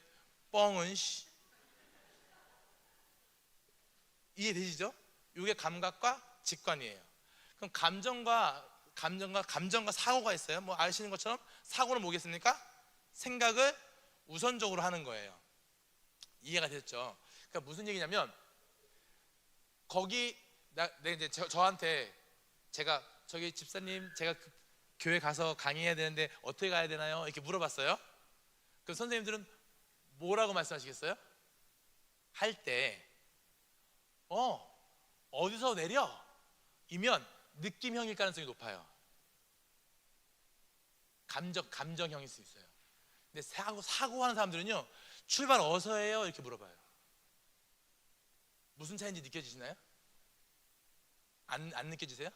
뻥은 이해되시죠? 이게 감각과 직관이에요. 그럼 감정과 사고가 있어요. 뭐 아시는 것처럼 사고는 뭐겠습니까? 생각을 우선적으로 하는 거예요. 이해가 됐죠? 그러니까 무슨 얘기냐면 거기 이제 저한테 제가 저기 집사님 제가 교회 가서 강의해야 되는데 어떻게 가야 되나요? 이렇게 물어봤어요. 그럼 선생님들은 뭐라고 말씀하시겠어요? 할 때 어디서 내려? 이면 느낌형일 가능성이 높아요. 감정형일 수 있어요. 근데 사고하는 사람들은요 출발 어디서 해요? 이렇게 물어봐요. 무슨 차이인지 느껴지시나요? 안 느껴지세요?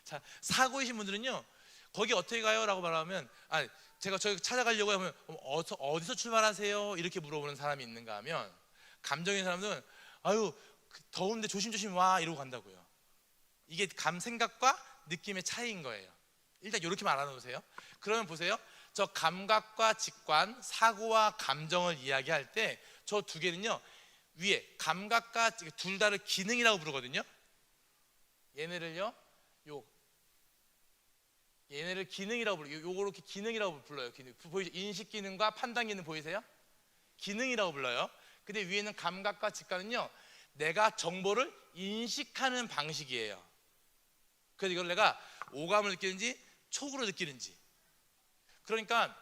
자, 사고이신 분들은요 거기 어떻게 가요? 라고 말하면 제가 저기 찾아가려고 하면 어디서 출발하세요? 이렇게 물어보는 사람이 있는가 하면 감정인 사람들은 아유 더운데 조심조심 와 이러고 간다고요. 이게 생각과 느낌의 차이인 거예요. 일단 이렇게만 알아놓으세요. 그러면 보세요. 저 감각과 직관, 사고와 감정을 이야기할 때 저 두 개는요 위에 감각과 둘 다를 기능이라고 부르거든요. 얘네를 기능이라고 불러요. 요거 이렇게 기능이라고 불러요. 보이죠? 인식 기능과 판단 기능 보이세요? 기능이라고 불러요. 근데 위에는 감각과 직관은요 내가 정보를 인식하는 방식이에요. 그래서 이걸 내가 오감을 느끼는지 촉으로 느끼는지. 그러니까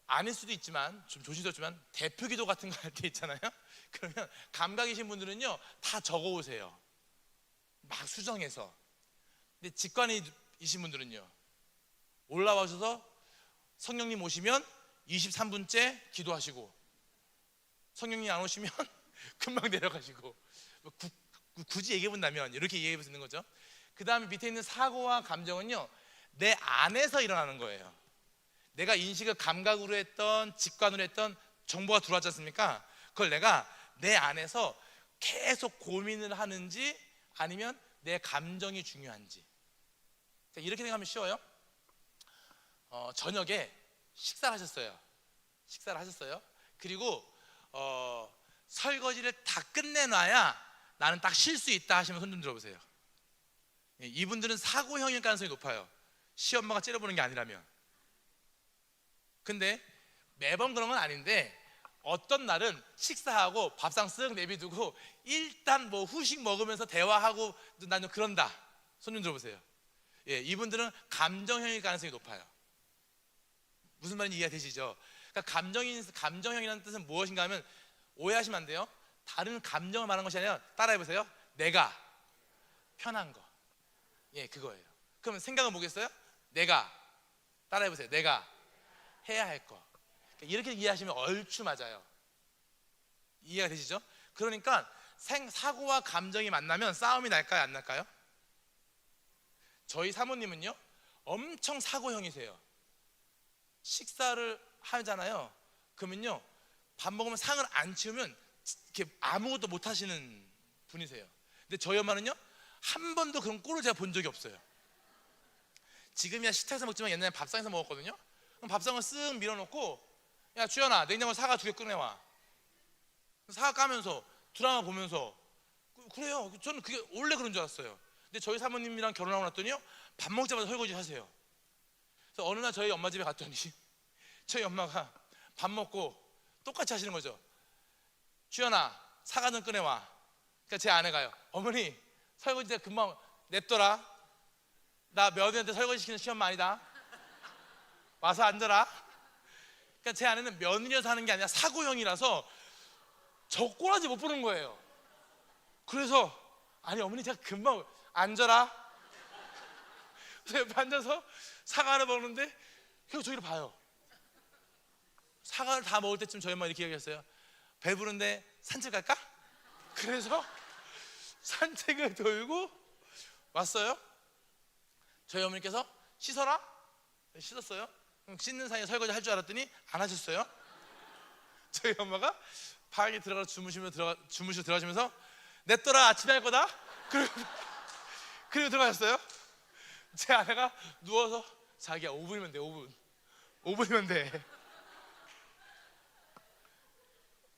아닐 수도 있지만 좀 조심스럽지만 대표기도 같은 거 할 때 있잖아요. 그러면 감각이신 분들은요 다 적어오세요. 막 수정해서. 근데 직관이신 분들은요 올라와셔서 성령님 오시면 23분째 기도하시고 성령님 안 오시면 금방 내려가시고 굳이 얘기해 본다면 이렇게 얘기해 보시는 거죠. 그 다음에 밑에 있는 사고와 감정은요 내 안에서 일어나는 거예요. 내가 인식을 감각으로 했던 직관으로 했던 정보가 들어왔지 않습니까? 그걸 내가 내 안에서 계속 고민을 하는지 아니면 내 감정이 중요한지. 이렇게 생각하면 쉬워요. 저녁에 식사를 하셨어요. 그리고 설거지를 다 끝내놔야 나는 딱 쉴 수 있다 하시면 손 좀 들어보세요. 이분들은 사고형일 가능성이 높아요. 시엄마가 째려보는 게 아니라면. 근데 매번 그런 건 아닌데 어떤 날은 식사하고 밥상 쓱 내비두고 일단 뭐 후식 먹으면서 대화하고 나는 그런다. 손 좀 들어보세요. 예, 이분들은 감정형일 가능성이 높아요. 무슨 말인지 이해가 되시죠? 그러니까 감정형이라는 뜻은 무엇인가 하면 오해하시면 안 돼요. 다른 감정을 말하는 것이 아니라 따라해보세요. 내가 편한 거, 예, 그거예요. 그러면 생각은 뭐겠어요? 내가, 따라해보세요. 내가 해야 할 거. 그러니까 이렇게 이해하시면 얼추 맞아요. 이해가 되시죠? 그러니까 사고와 감정이 만나면 싸움이 날까요, 안 날까요? 저희 사모님은요 엄청 사고형이세요. 식사를 하잖아요. 그러면요 밥 먹으면 상을 안 치우면 이렇게 아무것도 못 하시는 분이세요. 근데 저희 엄마는요 한 번도 그런 꼴을 제가 본 적이 없어요. 지금이야 식탁에서 먹지만 옛날에 밥상에서 먹었거든요. 그럼 밥상을 쓱 밀어놓고, 야 주연아 냉장고 사과 2개 꺼내와. 사과 까면서 드라마 보면서, 그래요. 저는 그게 원래 그런 줄 알았어요. 근데 저희 사모님이랑 결혼하고 났더니요 밥 먹자마자 설거지 하세요. 그래서 어느 날 저희 엄마 집에 갔더니 저희 엄마가 밥 먹고 똑같이 하시는 거죠. 주연아 사과 좀 꺼내와. 그러니까 제 아내가요, 어머니 설거지 내가 금방 냅둬라. 나 며느리한테 설거지 시키는 시험만 아니다. 와서 앉아라. 그러니까 제 아내는 며느리여서 하는 게 아니라 사고형이라서 저 꼬라지 못 부는 거예요. 그래서 아니 어머니 제가 금방 앉아라. 그래서 옆에 앉아서 사과를 먹는데 계속 저기를 봐요. 사과를 다 먹을 때쯤 저희 엄마 이렇게 얘기했어요. 배부른데 산책 갈까? 그래서 산책을 돌고 왔어요. 저희 어머니께서 씻어라? 씻었어요. 씻는 사이에 설거지 할 줄 알았더니 안 하셨어요. 저희 엄마가 방에 들어가 주무시러 들어가시면서 냅둬라 아침에 할 거다. 그리고 들어가셨어요. 제 아내가 누워서 자기야 5분이면 돼. 5분이면 돼.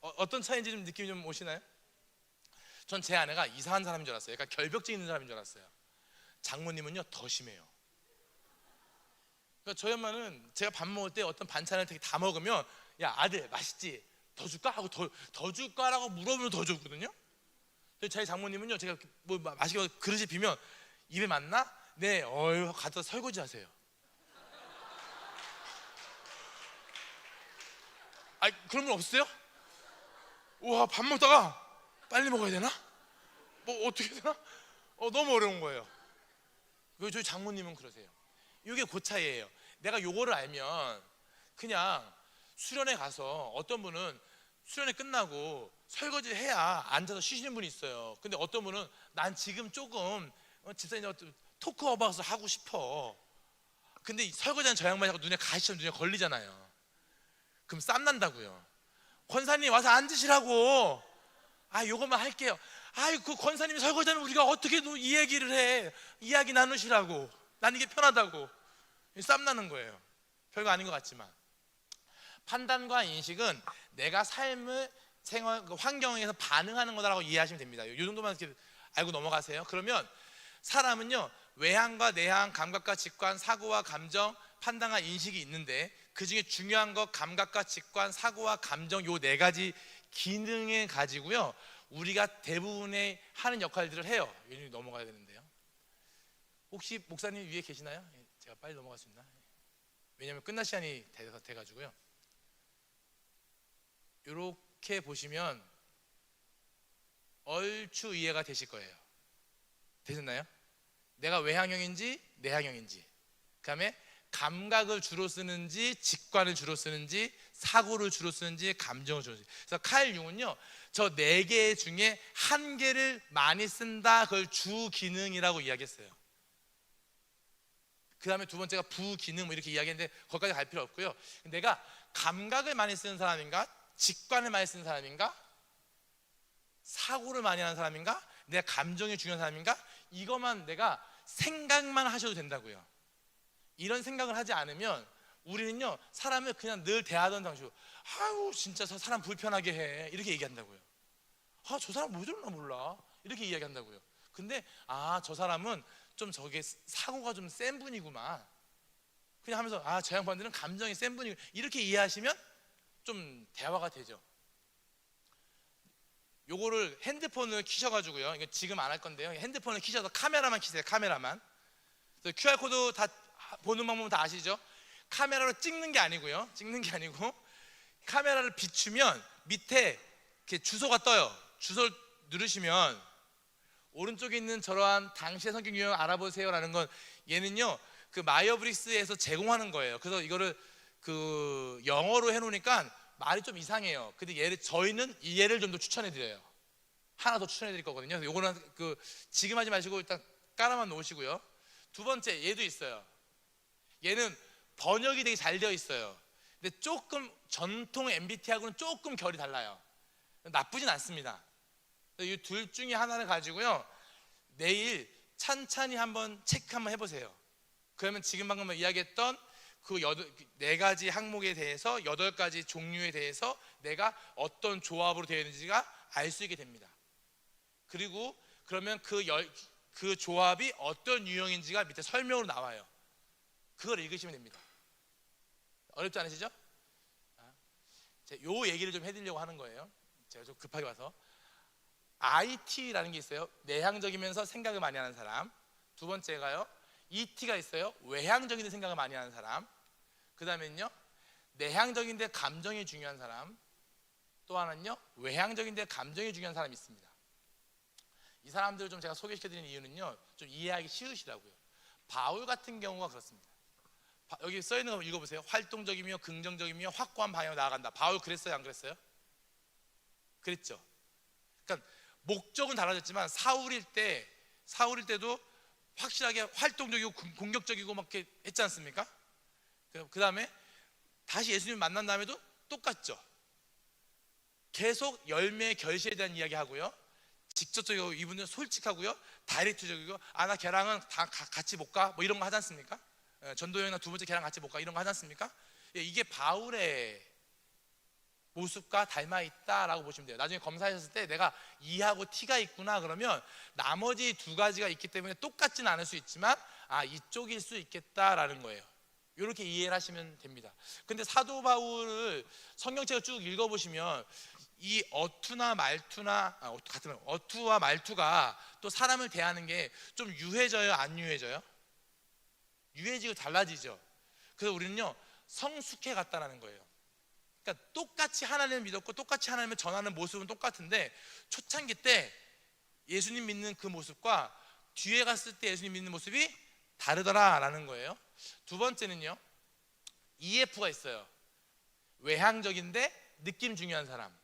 어떤 차이인지 좀 느낌이 좀 오시나요? 전 제 아내가 이상한 사람인 줄 알았어요. 그러니까 결벽증 있는 사람인 줄 알았어요. 장모님은요 더 심해요. 그러니까 저희 엄마는 제가 밥 먹을 때 어떤 반찬을 되게 다 먹으면, 야 아들 맛있지? 더 줄까? 하고 더 줄까라고 물어보면 더 주거든요. 저희 장모님은요 제가 뭐 맛있게 그릇이 비면 입에 맞나? 네, 가서 설거지 하세요. 그런 분 없어요? 우와 밥 먹다가 빨리 먹어야 되나? 뭐 어떻게 되나? 너무 어려운 거예요. 저희 장모님은 그러세요. 이게 그 차이예요. 내가 요거를 알면 그냥 수련회 가서, 어떤 분은 수련회 끝나고 설거지 해야 앉아서 쉬시는 분이 있어요. 근데 어떤 분은 난 지금 조금 집사님 토크 어바웃을 하고 싶어. 근데 이 설거지하는 저 양반이 자꾸 눈에 가시처럼 눈에 걸리잖아요. 그럼 쌈 난다고요. 권사님 와서 앉으시라고. 요것만 할게요. 그 권사님이 설거지하면 우리가 어떻게 이 얘기를 해. 이야기 나누시라고. 난 이게 편하다고. 쌈 나는 거예요. 별거 아닌 것 같지만, 판단과 인식은 내가 삶을 생활 환경에서 반응하는 거다라고 이해하시면 됩니다. 이 정도만 이렇게 알고 넘어가세요. 그러면 사람은요 외향과 내향, 감각과 직관, 사고와 감정, 판단과 인식이 있는데, 그 중에 중요한 거 감각과 직관, 사고와 감정, 요 4가지 기능을 가지고요 우리가 대부분의 하는 역할들을 해요. 여기 넘어가야 되는데요. 혹시 목사님 위에 계시나요? 제가 빨리 넘어갈 수 있나? 왜냐하면 끝날 시간이 돼가지고요. 이렇게 보시면 얼추 이해가 되실 거예요. 되셨나요? 내가 외향형인지 내향형인지, 그 다음에 감각을 주로 쓰는지 직관을 주로 쓰는지, 사고를 주로 쓰는지, 감정을 주로 쓰는지. 그래서 칼 융은요 저 4개 중에 1개를 많이 쓴다, 그걸 주 기능이라고 이야기했어요. 그 다음에 2번째가 부기능 뭐 이렇게 이야기했는데 거기까지 갈 필요 없고요. 내가 감각을 많이 쓰는 사람인가, 직관을 많이 쓰는 사람인가, 사고를 많이 하는 사람인가, 내가 감정이 중요한 사람인가, 이것만 내가 생각만 하셔도 된다고요. 이런 생각을 하지 않으면 우리는요 사람을 그냥 늘 대하던 방식으로, 진짜 저 사람 불편하게 해 이렇게 얘기한다고요. 저 사람 뭐 저러나 몰라 이렇게 이야기한다고요. 근데 저 사람은 좀 저게 사고가 좀 센 분이구만 그냥 하면서, 저 양반들은 감정이 센 분이고, 이렇게 이해하시면 좀 대화가 되죠. 요거를 핸드폰을 키셔가지고요, 이거 지금 안 할 건데요, 핸드폰을 키셔서 카메라만 키세요. 카메라만. 그래서 QR 코드 다 보는 방법은 다 아시죠? 카메라로 찍는 게 아니고요. 찍는 게 아니고 카메라를 비추면 밑에 이렇게 주소가 떠요. 주소를 누르시면 오른쪽에 있는 저러한 당시의 성경 유형 알아보세요라는 건 얘는요 그 마이어브릭스에서 제공하는 거예요. 그래서 이거를 그 영어로 해놓으니까 말이 좀 이상해요. 근데 저희는 얘를 좀 더 추천해드려요. 하나 더 추천해드릴 거거든요. 요거는 그 지금 하지 마시고 일단 깔아만 놓으시고요. 두 번째 얘도 있어요. 얘는 번역이 되게 잘 되어 있어요. 근데 조금 전통 MBT하고는 조금 결이 달라요. 나쁘진 않습니다. 이 둘 중에 하나를 가지고요 내일 찬찬히 한번 체크 한번 해보세요. 그러면 지금 방금 이야기했던 그 4가지 항목에 대해서 8가지 종류에 대해서 내가 어떤 조합으로 되어 있는지가 알 수 있게 됩니다. 그리고 그러면 그 조합이 어떤 유형인지가 밑에 설명으로 나와요. 그걸 읽으시면 됩니다. 어렵지 않으시죠? 요 얘기를 좀 해드리려고 하는 거예요. 제가 좀 급하게 와서 IT라는 게 있어요. 내향적이면서 생각을 많이 하는 사람. 두 번째가요 ET가 있어요. 외향적인데 생각을 많이 하는 사람. 그 다음에는요 내향적인데 감정이 중요한 사람. 또 하나는요 외향적인데 감정이 중요한 사람이 있습니다. 이 사람들을 좀 제가 소개시켜드리는 이유는요 좀 이해하기 쉬우시라고요. 바울 같은 경우가 그렇습니다. 여기 써있는 거 읽어보세요. 활동적이며 긍정적이며 확고한 방향으로 나아간다. 바울 그랬어요 안 그랬어요? 그랬죠. 그러니까 목적은 달라졌지만 사울일 때도 확실하게 활동적이고 공격적이고 막 이렇게 했지 않습니까? 그 다음에 다시 예수님 만난 다음에도 똑같죠. 계속 열매의 결실에 대한 이야기 하고요 직접적이고 이분은 솔직하고요 다이렉트적이고 나 걔랑은 다 같이 못 가? 뭐 이런 거 하지 않습니까? 전도여행이나 두 번째 걔랑 같이 못 가? 이런 거 하지 않습니까? 이게 바울의 모습과 닮아 있다라고 보시면 돼요. 나중에 검사하셨을 때 내가 E하고 T가 있구나 그러면 나머지 2가지가 있기 때문에 똑같지는 않을 수 있지만 이쪽일 수 있겠다라는 거예요. 이렇게 이해를 하시면 됩니다. 근데 사도 바울을 성경책을 쭉 읽어보시면 이 어투와 말투가 또 사람을 대하는 게 좀 유해져요 안 유해져요? 유해지고 달라지죠. 그래서 우리는요 성숙해 갔다라는 거예요. 그러니까 똑같이 하나님을 믿었고 똑같이 하나님을 전하는 모습은 똑같은데 초창기 때 예수님 믿는 그 모습과 뒤에 갔을 때 예수님 믿는 모습이 다르더라라는 거예요. 두 번째는요 EF가 있어요. 외향적인데 느낌 중요한 사람.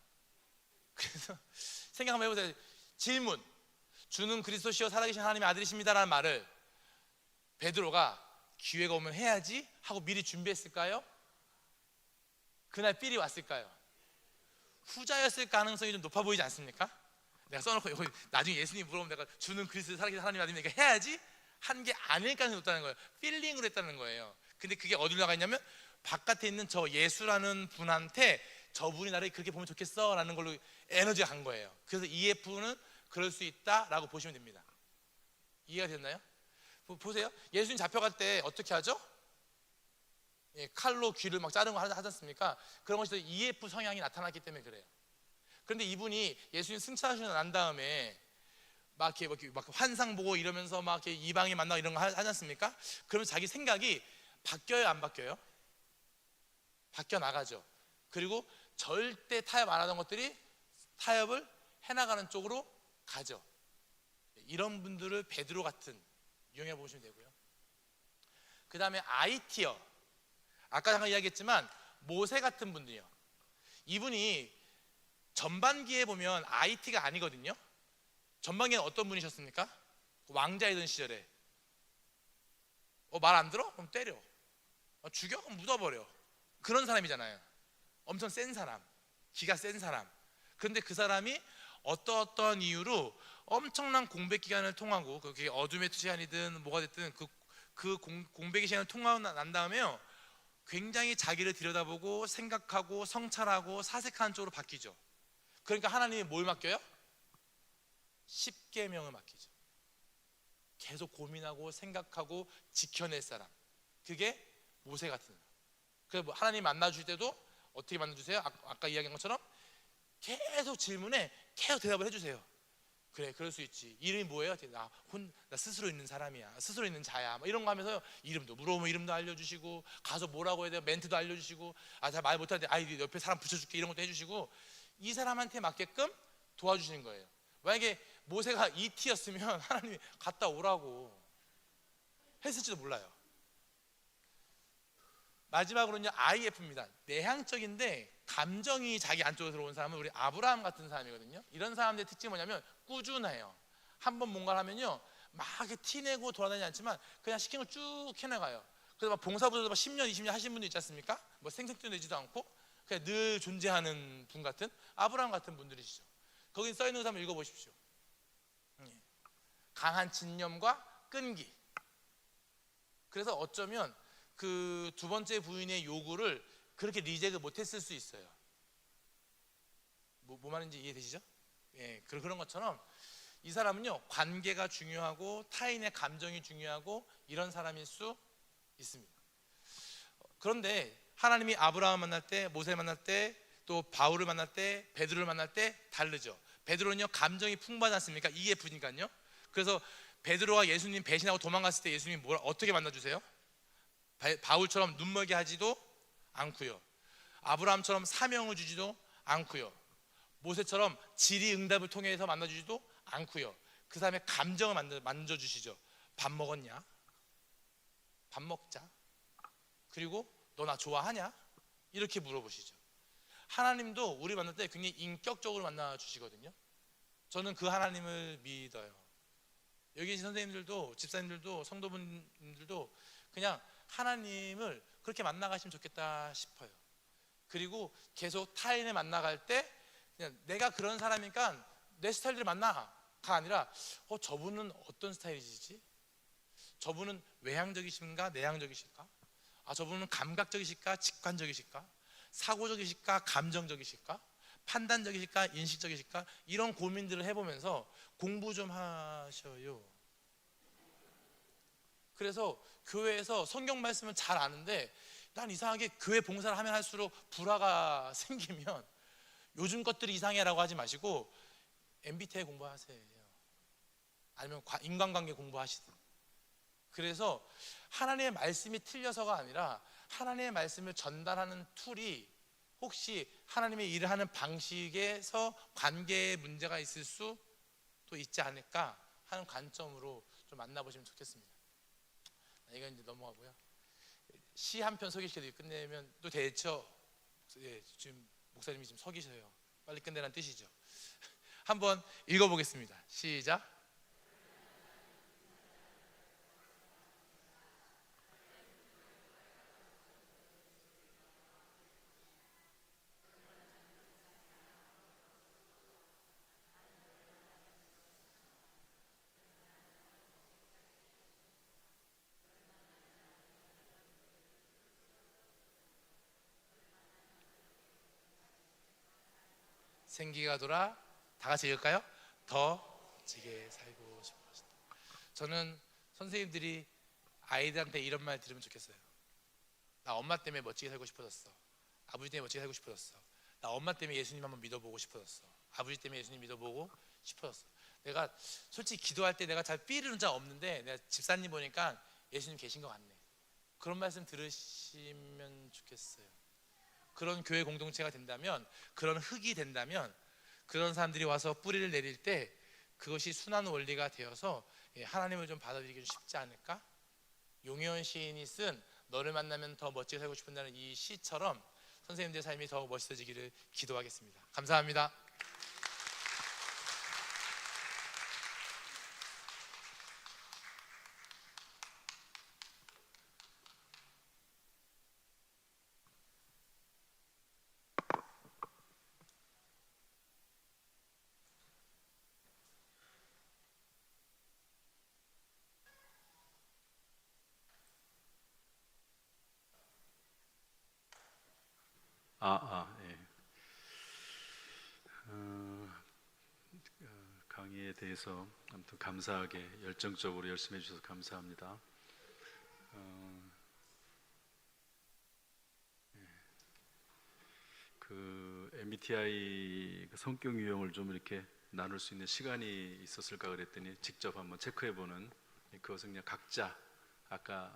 그래서 생각 한번 해보세요. 질문, 주는 그리스도시요 살아계신 하나님의 아들이십니다라는 말을 베드로가 기회가 오면 해야지 하고 미리 준비했을까요? 그날 삘이 왔을까요? 후자였을 가능성이 좀 높아 보이지 않습니까? 내가 써놓고 여기 나중에 예수님 물어보면 내가 주는 그리스도 살아계신 하나님의 아들이니까 해야지 한 게 아닐 가능성이 높다는 거예요. 필링으로 했다는 거예요. 근데 그게 어디로 나가 있냐면 바깥에 있는 저 예수라는 분한테 저분이 나를 그렇게 보면 좋겠어 라는 걸로 에너지가 간 거예요. 그래서 EF는 그럴 수 있다라고 보시면 됩니다. 이해가 됐나요? 보세요. 예수님 잡혀갈 때 어떻게 하죠? 칼로 귀를 막 자르는 거 하지 않습니까? 그런 것이 EF 성향이 나타났기 때문에 그래요. 그런데 이분이 예수님 승천하시고 난 다음에 막 환상 보고 이러면서 막 이렇게 이방인 만나고 이런 거 하지 않습니까? 그러면 자기 생각이 바뀌어요 안 바뀌어요? 바뀌어 나가죠. 그리고 절대 타협 안 하던 것들이 타협을 해나가는 쪽으로 가죠. 이런 분들을 베드로 같은 이용해 보시면 되고요. 그 다음에 IT요. 아까 잠깐 이야기했지만 모세 같은 분들이요. 이분이 전반기에 보면 IT가 아니거든요. 전반기에는 어떤 분이셨습니까? 왕자이던 시절에 말 안 들어? 그럼 때려. 죽여? 그럼 묻어버려. 그런 사람이잖아요. 엄청 센 사람, 기가 센 사람. 그런데 그 사람이 어떠한 이유로 엄청난 공백 기간을 통하고 그게 어둠의 시간이든 뭐가 됐든 그 공백의 시간을 통하고 난 다음에요 굉장히 자기를 들여다보고 생각하고 성찰하고 사색하는 쪽으로 바뀌죠. 그러니까 하나님이 뭘 맡겨요? 10계명을 맡기죠. 계속 고민하고 생각하고 지켜낼 사람. 그게 모세 같은 사람. 그래서 하나님 만나주실 때도 어떻게 만나주세요? 아까 이야기한 것처럼 계속 질문에 계속 대답을 해주세요. 그래, 그럴 수 있지. 이름이 뭐예요? 나 스스로 있는 사람이야, 스스로 있는 자야, 막 이런 거 하면서 이름도 물어보면 이름도 알려주시고, 가서 뭐라고 해야 돼요? 멘트도 알려주시고, 잘 말 못하는데 옆에 사람 붙여줄게, 이런 것도 해주시고, 이 사람한테 맞게끔 도와주시는 거예요. 만약에 모세가 ET였으면 하나님이 갔다 오라고 했을지도 몰라요. 마지막으로는요, IF입니다. 내향적인데 감정이 자기 안쪽으로 들어온 사람은 우리 아브라함 같은 사람이거든요. 이런 사람들의 특징이 뭐냐면 꾸준해요. 한번 뭔가를 하면요, 막 이렇게 티내고 돌아다니지 않지만 그냥 시킨 걸 쭉 해나가요. 그래서 막 봉사부들도 막 10년, 20년 하신 분도 있지 않습니까? 뭐 생색도 내지도 않고 그냥 늘 존재하는 분 같은 아브라함 같은 분들이시죠. 거기 써 있는 거 한번 읽어보십시오. 강한 진념과 끈기. 그래서 어쩌면 그 두 번째 부인의 요구를 그렇게 리젝을 못했을 수 있어요. 뭐 말인지 이해되시죠? 예, 그런 것처럼 이 사람은요, 관계가 중요하고 타인의 감정이 중요하고 이런 사람일 수 있습니다. 그런데 하나님이 아브라함 만날 때, 모세 만날 때, 또 바울을 만날 때, 베드로를 만날 때 다르죠. 베드로는요, 감정이 풍부하지 않습니까? EF니까요. 그래서 베드로가 예수님 배신하고 도망갔을 때 예수님이 어떻게 만나주세요? 바울처럼 눈멀게 하지도 않고요, 아브라함처럼 사명을 주지도 않고요, 모세처럼 질의응답을 통해서 만나주지도 않고요, 그 사람의 감정을 만져주시죠. 밥 먹었냐? 밥 먹자. 그리고 너 나 좋아하냐? 이렇게 물어보시죠. 하나님도 우리 만날 때 굉장히 인격적으로 만나주시거든요. 저는 그 하나님을 믿어요. 여기 계신 선생님들도, 집사님들도, 성도분들도 그냥 하나님을 그렇게 만나가시면 좋겠다 싶어요. 그리고 계속 타인을 만나갈 때 그냥 내가 그런 사람이니까 내 스타일대로 만나가 아니라 저분은 어떤 스타일이지? 저분은 외향적이신가 내향적이실까? 저분은 감각적이실까 직관적이실까? 사고적이실까 감정적이실까? 판단적이실까 인식적이실까? 이런 고민들을 해보면서 공부 좀 하셔요. 그래서 교회에서 성경 말씀은 잘 아는데 난 이상하게 교회 봉사를 하면 할수록 불화가 생기면 요즘 것들이 이상해라고 하지 마시고 MBTI 공부하세요. 아니면 인간관계 공부하시든. 그래서 하나님의 말씀이 틀려서가 아니라 하나님의 말씀을 전달하는 툴이 혹시 하나님의 일을 하는 방식에서 관계에 문제가 있을 수도 있지 않을까 하는 관점으로 좀 만나보시면 좋겠습니다. 이건 이제 넘어가고요. 시 한 편 소개시켜드리고 끝내면 또 대처. 예, 지금 목사님이 지금 서 계셔요. 빨리 끝내라는 뜻이죠. 한번 읽어보겠습니다. 시작. 생기가 돌아. 다 같이 읽을까요? 더 지게 살고 싶어 하신다. 저는 선생님들이 아이들한테 이런 말 들으면 좋겠어요. 나 엄마 때문에 멋지게 살고 싶어졌어. 아버지 때문에 멋지게 살고 싶어졌어. 나 엄마 때문에 예수님 한번 믿어보고 싶어졌어. 아버지 때문에 예수님 믿어보고 싶어졌어. 내가 솔직히 기도할 때 내가 잘 삐르는 자 없는데 내가 집사님 보니까 예수님 계신 것 같네. 그런 말씀 들으시면 좋겠어요. 그런 교회 공동체가 된다면, 그런 흙이 된다면, 그런 사람들이 와서 뿌리를 내릴 때 그것이 순환 원리가 되어서 하나님을 좀 받아들이기 좀 쉽지 않을까? 용혜원 시인이 쓴 너를 만나면 더 멋지게 살고 싶은다는 이 시처럼 선생님들의 삶이 더 멋있어지기를 기도하겠습니다. 감사합니다. 예. 강의에 대해서 아무튼 감사하게 열정적으로 열심히 해주셔서 감사합니다. 그 MBTI 성격 유형을 좀 이렇게 나눌 수 있는 시간이 있었을까 그랬더니 직접 한번 체크해보는, 그것은 그냥 각자 아까